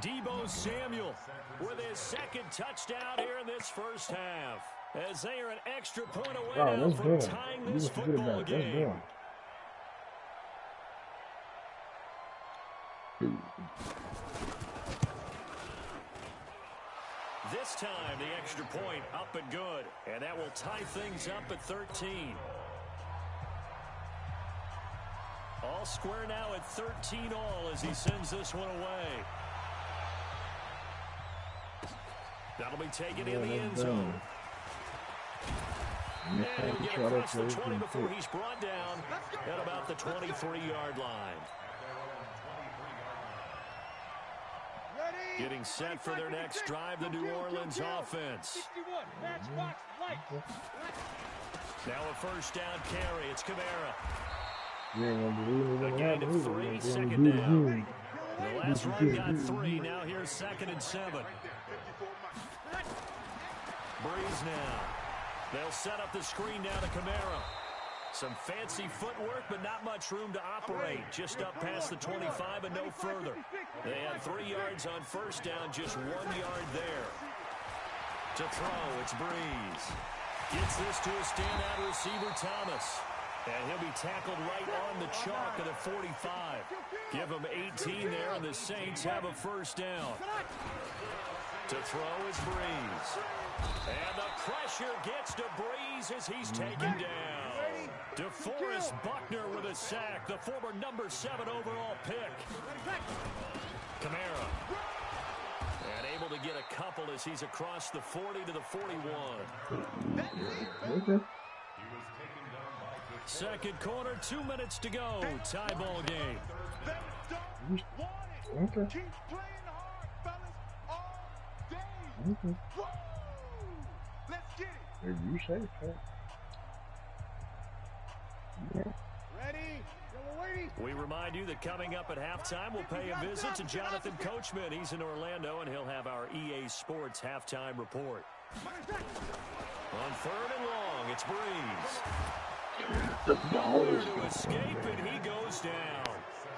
Deebo Samuel with his 2nd touchdown here in this first half. As they are an extra point away now from tying this football game. This time, the extra point up and good. And that will tie things up at 13. All square now at 13 all as he sends this one away. That'll be taken in the end zone. And he'll get across the 20 before he's brought down at about the 23-yard line. Getting set for their next drive, the New Orleans offense. Now a first down carry. It's Kamara. A gain of 3, 2nd down. The last run got 3. Now here's 2nd and 7. Breeze now. They'll set up the screen now to Kamara. Some fancy footwork, but not much room to operate. Just up past the 25 and no further. They had 3 yards on first down, just 1 yard there. To throw, it's Breeze. Gets this to a standout receiver, Thomas. And he'll be tackled right on the chalk of the 45. Give him 18 there, and the Saints have a first down. To throw is Breeze. And the pressure gets to Breeze as he's taken down. DeForest Buckner with a sack, the former number 7 overall pick. Kamara. And able to get a couple as he's across the 40 to the 41. Okay. Second quarter, 2 minutes to go. Tie ball game. Okay. Okay. If you say so. Yeah. We remind you that coming up at halftime, we'll pay a visit to Jonathan Coachman. He's in Orlando, and he'll have our EA Sports halftime report. On 3rd and long, it's Breeze. To escape, and he goes down.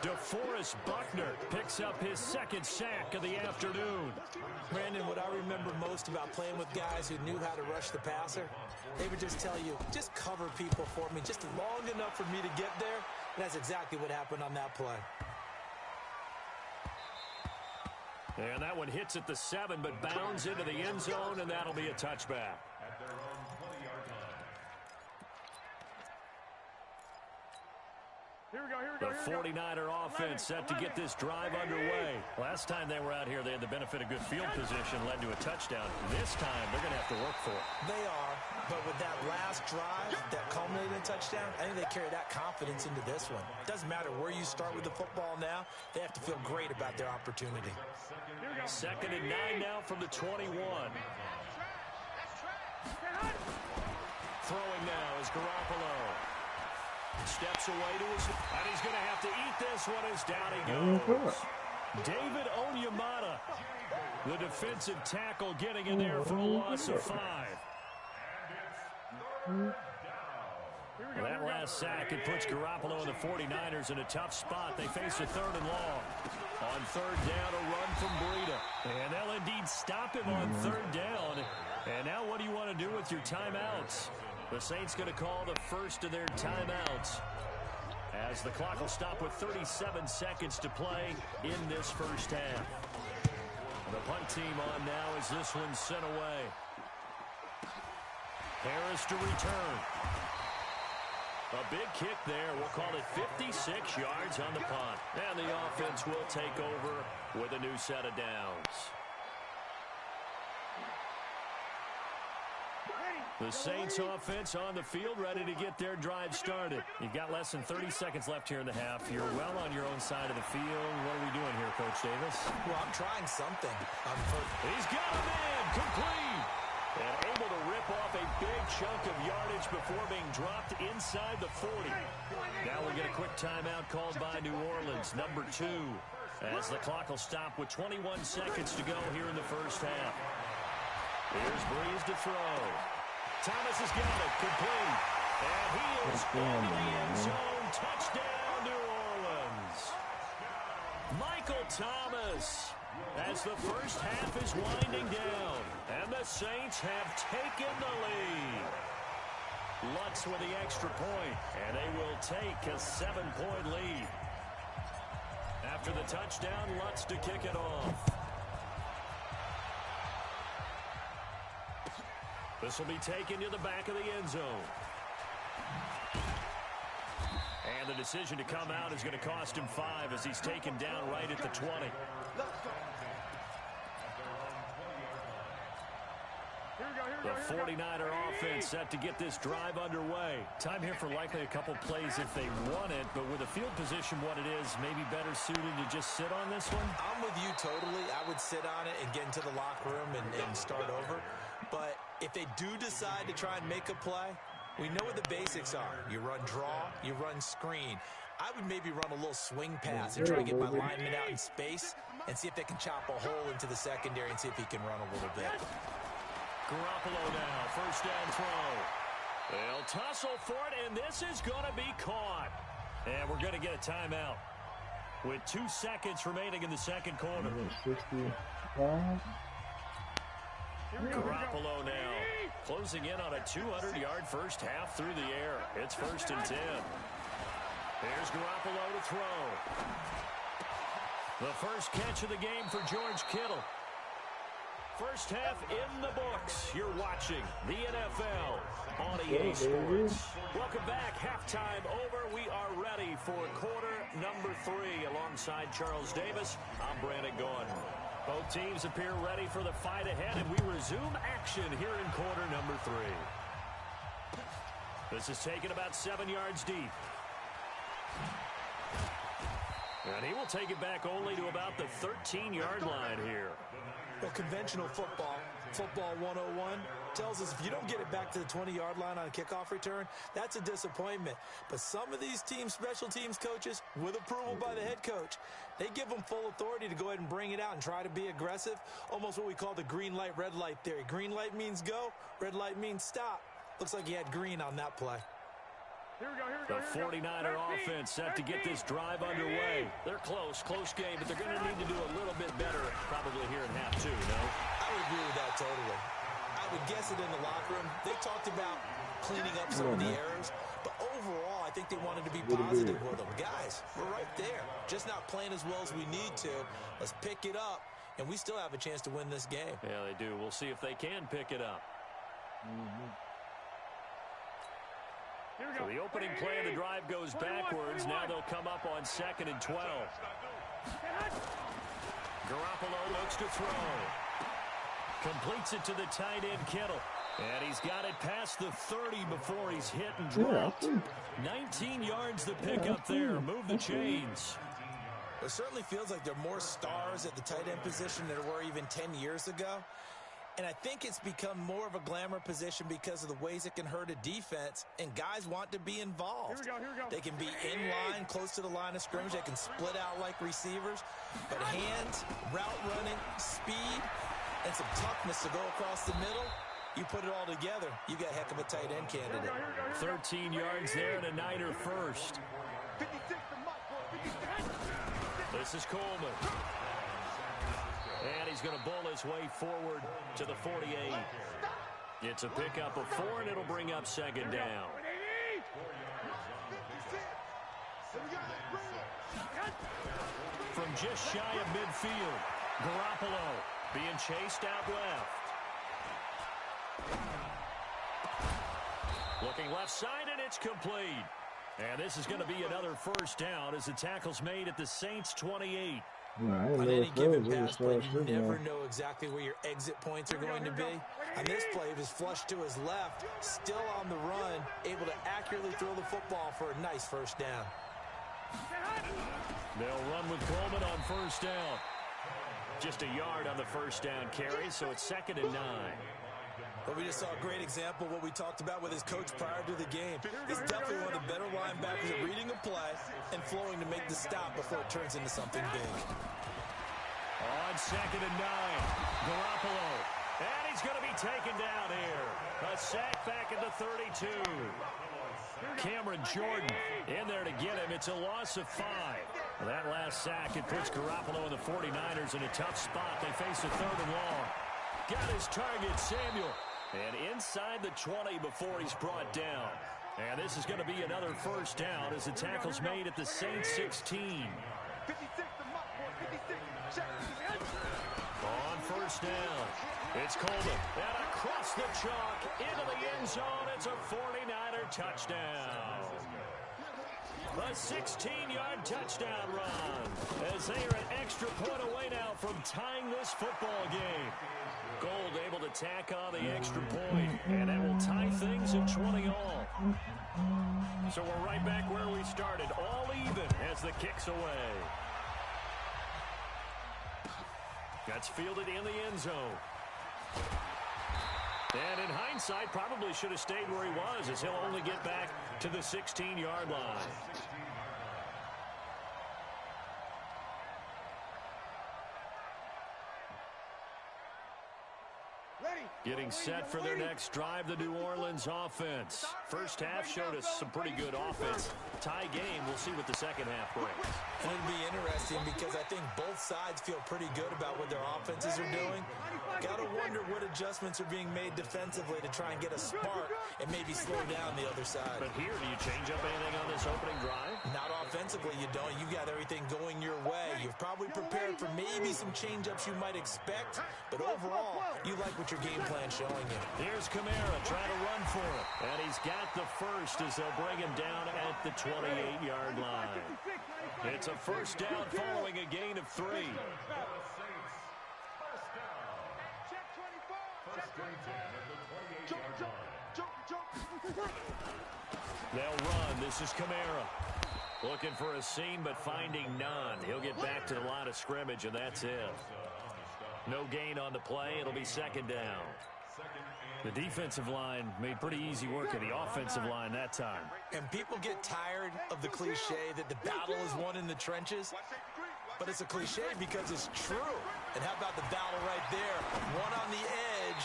DeForest Buckner picks up his 2nd sack of the afternoon. Brandon, what I remember most about playing with guys who knew how to rush the passer, they would just tell you, just cover people for me, just long enough for me to get there. And that's exactly what happened on that play. And that one hits at the 7, but bounds into the end zone, and that'll be a touchback. The 49er offense set to get this drive underway. Last time they were out here, they had the benefit of good field position, led to a touchdown. This time, they're going to have to work for it. They are, but with that last drive that culminated in a touchdown, I think they carry that confidence into this one. Doesn't matter where you start with the football now, they have to feel great about their opportunity. 2nd and 9 now from the 21. Throwing now is Garoppolo. Steps away to his, and he's going to have to eat this one as down he goes. David Onyemata, the defensive tackle, getting in there for a loss of 5. That last sack, it puts Garoppolo and the 49ers in a tough spot. They face a 3rd and long. On 3rd down, a run from Breida. And they'll indeed stop him on 3rd down. And now what do you want to do with your timeouts? The Saints going to call the first of their timeouts, as the clock will stop with 37 seconds to play in this first half. The punt team on now as this one's sent away. Harris to return. A big kick there. We'll call it 56 yards on the punt. And the offense will take over with a new set of downs. The Saints offense on the field, ready to get their drive started. You've got less than 30 seconds left here in the half. You're well on your own side of the field. What are we doing here, Coach Davis? Well, I'm trying something. He's got a man, complete. And able to rip off a big chunk of yardage before being dropped inside the 40. Now we'll get a quick timeout called by New Orleans, number 2, as the clock will stop with 21 seconds to go here in the first half. Here's Breeze to throw. Thomas has got it, complete. And he is into the end zone. Touchdown, New Orleans. Michael Thomas, as the first half is winding down, and the Saints have taken the lead. Lutz with the extra point, and they will take a 7-point lead. After the touchdown, Lutz to kick it off. This will be taken to the back of the end zone. And the decision to come out is going to cost him 5 as he's taken down right at the 20. The 49er offense set to get this drive underway. Time here for likely a couple plays if they want it, but with the field position what it is, maybe better suited to just sit on this one? I'm with you totally. I would sit on it and get into the locker room and start over. But if they do decide to try and make a play, we know what the basics are. You run draw, you run screen. I would maybe run a little swing pass and try to get my lineman out in space and see if they can chop a hole into the secondary and see if he can run a little bit. Garoppolo now, first down throw. They'll tussle for it, and this is going to be caught. And we're going to get a timeout with 2 seconds remaining in the second quarter. 65. Garoppolo now closing in on a 200-yard first half through the air. It's 1st and 10. Here's Garoppolo to throw. The first catch of the game for George Kittle. First half in the books. You're watching the NFL on EA Sports. Welcome back. Halftime over. We are ready for quarter number 3 alongside Charles Davis. I'm Brandon Gordon. Both teams appear ready for the fight ahead, and we resume action here in quarter number 3. This is taken about 7 yards deep. And he will take it back only to about the 13-yard line here. Well, conventional football 101, tells us if you don't get it back to the 20-yard line on a kickoff return, that's a disappointment. But some of these teams, special teams coaches, with approval by the head coach, they give them full authority to go ahead and bring it out and try to be aggressive, almost what we call the green light, red light theory. Green light means go, red light means stop. Looks like he had green on that play. The 49er offense set to get this drive underway. They're close game, but they're going to need to do a little bit better probably here in half 2, no? I would agree with that totally. I would guess it in the locker room. They talked about cleaning up some of the errors, but overall, I think they wanted to be positive with them. Guys, we're right there. Just not playing as well as we need to. Let's pick it up, and we still have a chance to win this game. Yeah, they do. We'll see if they can pick it up. So the opening play of the drive goes backwards. Now they'll come up on 2nd and 12. Garoppolo looks to throw. Completes it to the tight end, Kittle. And he's got it past the 30 before he's hit and dropped. 19 yards the pickup there. Move the chains. It certainly feels like there are more stars at the tight end position than there were even 10 years ago. And I think it's become more of a glamour position because of the ways it can hurt a defense, and guys want to be involved. Here we go. They can be in line, close to the line of scrimmage. They can split out like receivers. But hands, route running, speed, and some toughness to go across the middle, You put it all together, you got a heck of a tight end candidate. 13 yards there and a Niner first. This is Coleman. And he's going to bull his way forward to the 48. It's a pickup of 4, and it'll bring up second down. From just shy of midfield, Garoppolo being chased out left. Looking left side, and it's complete. And this is going to be another first down as the tackle's made at the Saints' 28. On any given pass play, you never know exactly where your exit points are going to be. On this play, it was flushed to his left, still on the run, able to accurately throw the football for a nice first down. They'll run with Coleman on first down. Just a yard on the first down carry, so it's 2nd and 9. But we just saw a great example of what we talked about with his coach prior to the game. He's definitely one of the better linebackers at reading a play and flowing to make the stop before it turns into something big. On 2nd and 9, Garoppolo. And he's going to be taken down here. A sack back at the 32. Cameron Jordan in there to get him. It's a loss of 5. Well, that last sack, it puts Garoppolo and the 49ers in a tough spot. They face a 3rd and long. Got his target, Samuel. And inside the 20 before he's brought down. And this is going to be another first down as the tackle's made at the Saints 16. On first down, it's Coleman. And across the chalk, into the end zone, it's a 49er touchdown. A 16-yard touchdown run as they are an extra point away now from tying this football game. Gold able to tack on the extra point, and that will tie things at 20 all. So we're right back where we started, all even as the kick's away. That's fielded in the end zone. And in hindsight, probably should have stayed where he was, as he'll only get back to the 16-yard line. Getting set for their next drive, the New Orleans offense. First half showed us some pretty good offense. Tie game, we'll see what the second half brings. And it'll be interesting because I think both sides feel pretty good about what their offenses are doing. Got to wonder what adjustments are being made defensively to try and get a spark and maybe slow down the other side. But here, do you change up anything on this opening drive? Not offensively, you don't. You've got everything going your way. You've probably prepared for maybe some change-ups you might expect, but overall, you like what your game plan's showing you. Here's Kamara trying to run for it, and he's got the first as they'll bring him down at the 28-yard line. It's a first down following a gain of 3. They'll run. This is Kamara. Looking for a seam, but finding none. He'll get back to the line of scrimmage, and that's it. No gain on the play. It'll be second down. The defensive line made pretty easy work of the offensive line that time. And people get tired of the cliche that the battle is won in the trenches. But it's a cliche because it's true. And how about the battle right there? One on the edge,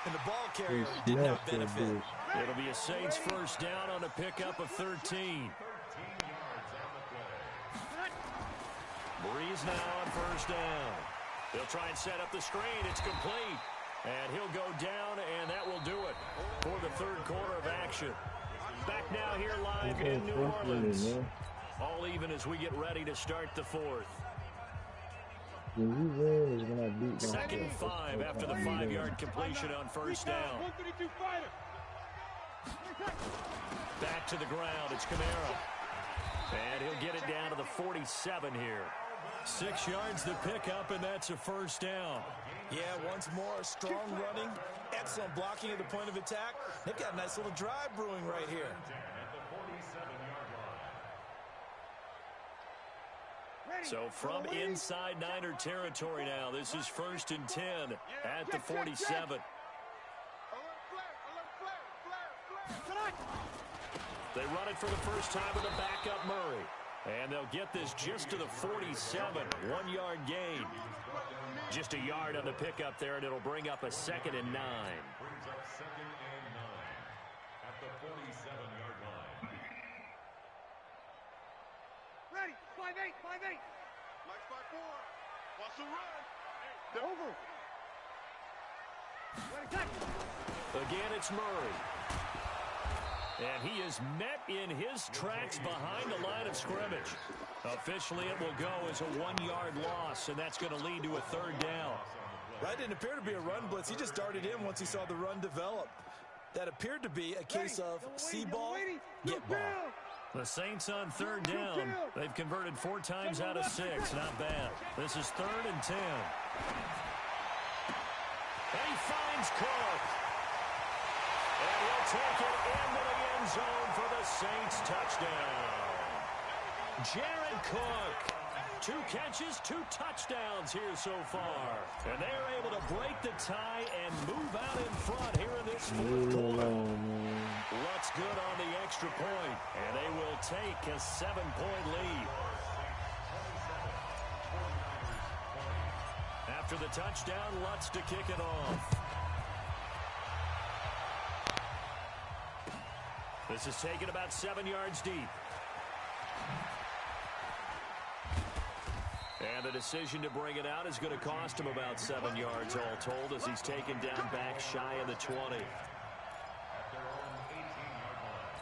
and the ball carrier did not benefit. It'll be a Saints first down on a pickup of 13. Breeze now on first down. They'll try and set up the screen. It's complete. And he'll go down, and that will do it for the third quarter of action. Back now here live in New Orleans. All even as we get ready to start the fourth. 2nd and 5 after the 5-yard completion on first down. Back to the ground. It's Kamara. And he'll get it down to the 47 here. 6 yards to pick up, and that's a first down. Yeah, once more, strong running, excellent blocking at the point of attack. They've got a nice little drive brewing right here. So from inside Niner territory now, this is 1st and 10 at the 47. They run it for the first time with a backup Murray. And they'll get this just to the 47, 1-yard gain. Just a yard on the pickup there, and it'll bring up a 2nd and 9. brings up 2nd and 9 at the 47-yard line. Ready, 5-8, 5-8. Flex by 4. Watch the run. Over. Ready, tackle. Again, it's Murray. And he is met in his tracks behind the line of scrimmage. Officially, it will go as a 1-yard loss, and that's going to lead to a 3rd down. That didn't appear to be a run blitz. He just darted in once he saw the run develop. That appeared to be a case of see ball, get ball. The Saints on 3rd down. They've converted 4 times out of 6. Not bad. This is 3rd and 10. And he finds Cook. And he'll take it into the end zone for the Saints touchdown. Jared Cook. 2 catches, 2 touchdowns here so far. And they're able to break the tie and move out in front here in this 4th quarter. Looks good on the extra point, and they will take a 7-point lead. After the touchdown, Lutz to kick it off. This is taken about 7 yards deep. And the decision to bring it out is going to cost him about 7 yards all told as he's taken down back shy of the 20. At their own 18-yard line.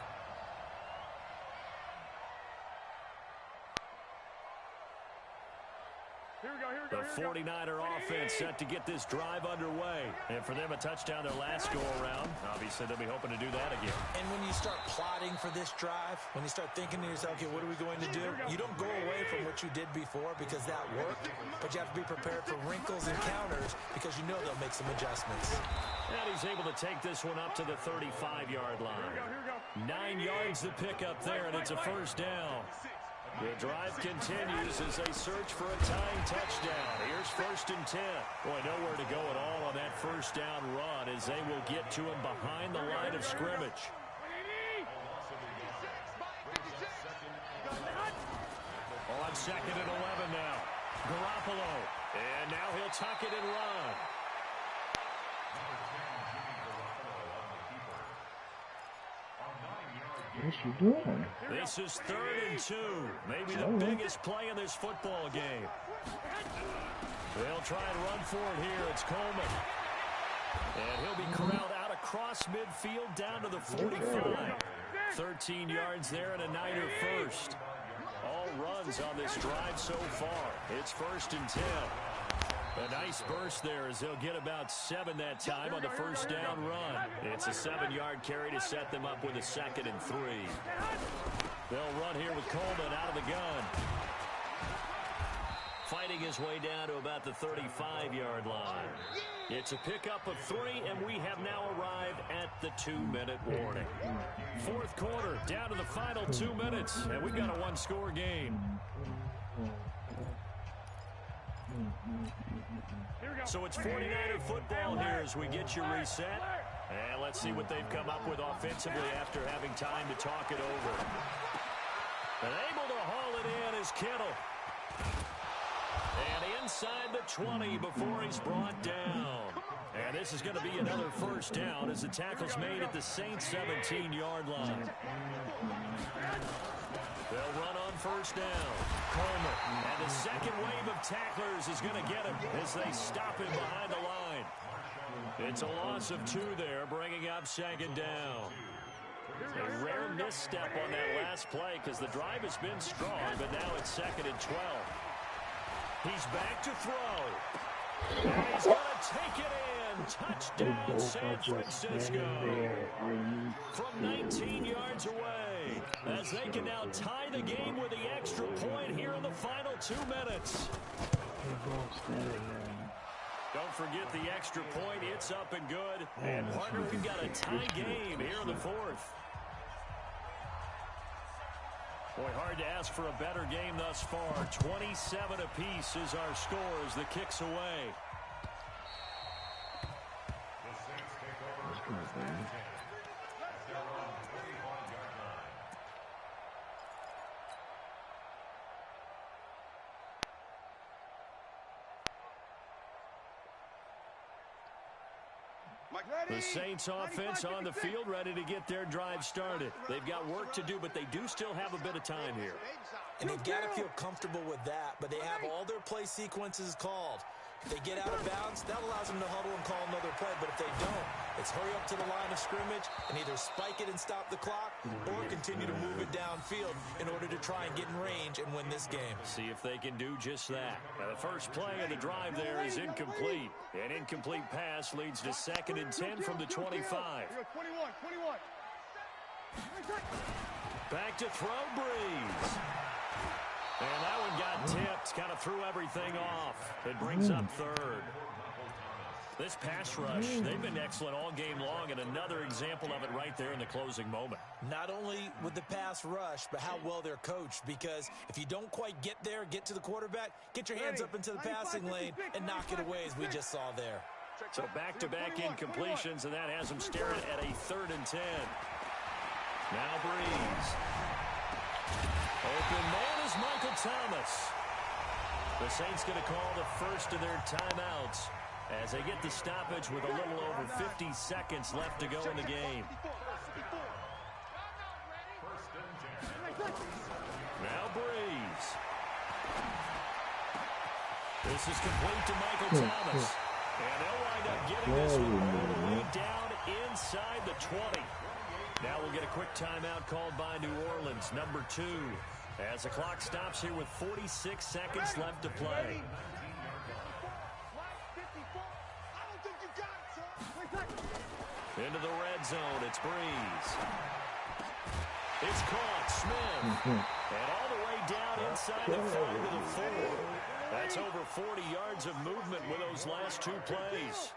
Here we go, here we The go, here we go. 49er offense set to get this drive underway. And for them, a touchdown their last go-around. Obviously, they'll be hoping to do that again. And when you start plotting for this drive, when you start thinking to yourself, okay, what are we going to do? You don't go away from what you did before because that worked, but you have to be prepared for wrinkles and counters because you know they'll make some adjustments. And he's able to take this one up to the 35-yard line. 9 yards to pick up there, and it's a 1st down. The drive continues as they search for a tying touchdown. Here's 1st and 10. Boy, nowhere to go at all on that 1st down run as they will get to him behind the line of scrimmage. On 2nd and 11 now. Garoppolo. And now he'll tuck it and run. What's you doing? This is 3rd and 2. Maybe the biggest play in this football game. They'll try and run for it here. It's Coleman. And he'll be corralled out across midfield down to the 45. 13 yards there and a Niner first. All runs on this drive so far. It's 1st and 10. A nice burst there as they'll get about 7 that time on the 1st down run. It's a 7-yard carry to set them up with a 2nd and 3. They'll run here with Coleman out of the gun. Fighting his way down to about the 35-yard line. It's a pickup of 3, and we have now arrived at the 2-minute warning. 4th quarter, down to the final 2 minutes, and we've got a 1-score game. So it's 49er football here as we get you reset. And let's see what they've come up with offensively after having time to talk it over. And able to haul it in is Kittle. And inside the 20 before he's brought down. And this is going to be another 1st down as the tackle's made at the Saints 17-yard line. They'll run on 1st down. Coleman. And the second wave of tacklers is going to get him as they stop him behind the line. It's a loss of 2 there, bringing up 2nd down. A rare misstep on that last play because the drive has been strong, but now it's 2nd and 12. He's back to throw. And he's going to take it in. Touchdown, San Francisco. From 19 yards away. As they can now tie the game with the extra point here in the final 2 minutes. Don't forget the extra point. It's up and good. And partner, we've got a tie game here in the 4th. Boy, hard to ask for a better game thus far. 27 apiece is our score as the kick's away. The Saints take over 1st and 10 at their own 21-yard line. The Saints offense on the field, ready to get their drive started. They've got work to do, but they do still have a bit of time here. And they've got to feel comfortable with that, but they have all their play sequences called. If they get out of bounds, that allows them to huddle and call another play. But if they don't, it's hurry up to the line of scrimmage and either spike it and stop the clock or continue to move it downfield in order to try and get in range and win this game. See if they can do just that. Now, the first play of the drive there is incomplete. An incomplete pass leads to 2nd and 10 from the 25. 21. Back to throw, Breeze. And that one got tipped, kind of threw everything off. It brings up 3rd. This pass rush, they've been excellent all game long, and another example of it right there in the closing moment. Not only with the pass rush, but how well they're coached, because if you don't quite get there, get to the quarterback, get your hands up into the passing lane and knock it away, as we just saw there. So back-to-back incompletions, and that has them staring at a 3rd and 10. Now Breeze. Open man is Michael Thomas. The Saints going to call the first of their timeouts as they get the stoppage with a little over 50 seconds left to go in the game. Now Breeze. This is complete to Michael Thomas. And they'll wind up getting this one all the way down inside the 20. Now we'll get a quick timeout called by New Orleans, number 2. As the clock stops here with 46 seconds left to play. Into the red zone, it's Breeze. It's caught, Smith. And all the way down inside the 5 to the 4. That's over 40 yards of movement with those last 2 plays.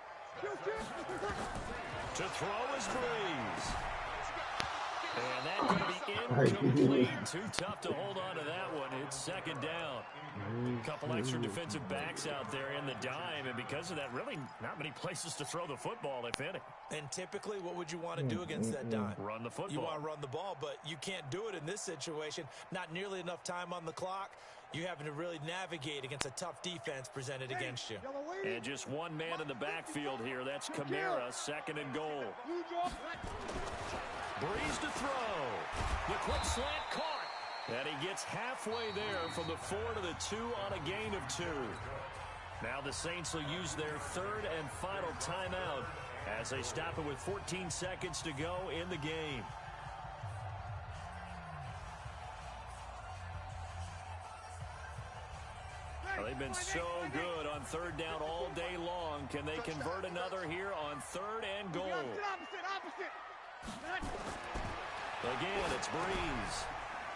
To throw is Breeze. And that could be incomplete. Too tough to hold on to that one. It's 2nd down. A couple extra defensive backs out there in the dime, and because of that, really not many places to throw the football, if any. And typically, what would you want to do against that dime? Run the football. You want to run the ball, but you can't do it in this situation. Not nearly enough time on the clock. You having to really navigate against a tough defense presented against you. And just one man in the backfield here. That's Kamara, 2nd and goal. Breeze to throw. The quick slant caught. And he gets halfway there from the 4 to the 2 on a gain of 2. Now the Saints will use their 3rd and final timeout as they stop it with 14 seconds to go in the game. Well, they've been so good on 3rd down all day long. Can they convert another here on 3rd and goal? Again, it's Breeze.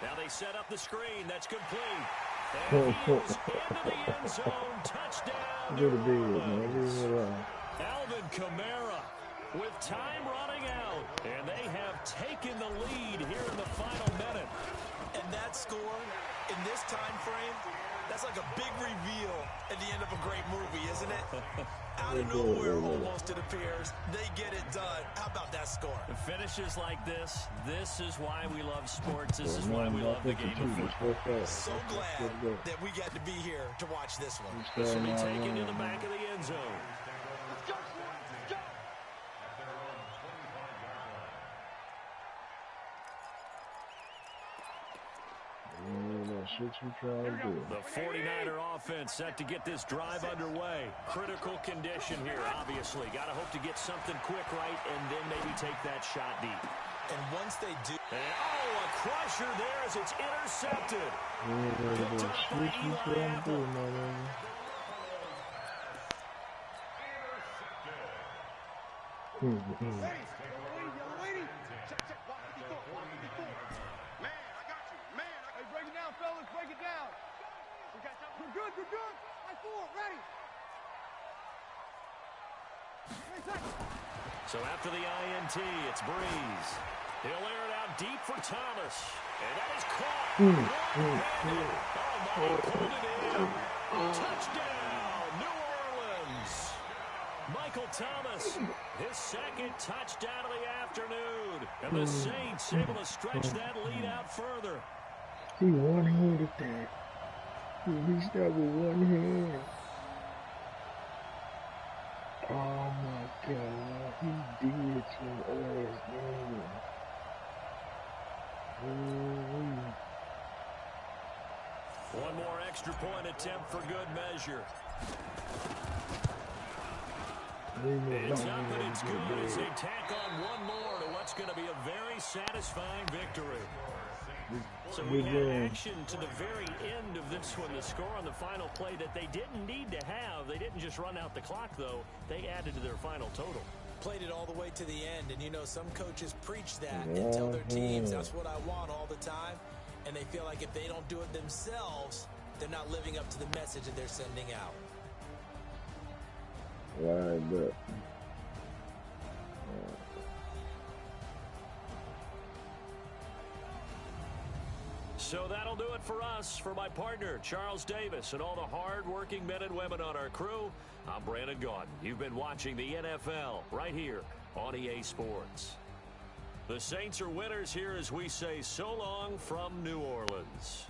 Now they set up the screen. That's complete. And he is into the end zone. Touchdown, New Orleans. Alvin Kamara with time running out. And they have taken the lead here in the final minute. And that score in this time frame, that's like a big reveal at the end of a great movie, isn't it? Out of nowhere, almost, it appears. They get it done. How about that score? The finishes like this is why we love sports. This is why we love the game of football. So glad that we got to be here to watch this one. This will be taken to the back of the end zone. The 49er offense set to get this drive underway. Critical condition here, obviously. Got to hope to get something quick right and then maybe take that shot deep. And once they do... a crusher there as it's intercepted. Picked up by Eli Apple. Break it down. We're good. High 4, ready. So after the INT, it's Breeze. He'll air it out deep for Thomas. And that is caught. Pulled it in. Touchdown, New Orleans. Michael Thomas, his 2nd touchdown of the afternoon. And the Saints able to stretch that lead out further. He one-handed that. He reached out with one hand. Oh my God. He One more extra point attempt for good measure. It's up and it's good as they tack on one more to what's going to be a very satisfying victory. So we had action to the very end of this one. The score on the final play that they didn't need to have. They didn't just run out the clock, though. They added to their final total. Played it all the way to the end, and you know some coaches preach that and tell their teams that's what I want all the time, and they feel like if they don't do it themselves, they're not living up to the message that they're sending out. Right, but So that'll do it for us. For my partner, Charles Davis, and all the hard-working men and women on our crew, I'm Brandon Gaudin. You've been watching the NFL right here on EA Sports. The Saints are winners here as we say so long from New Orleans.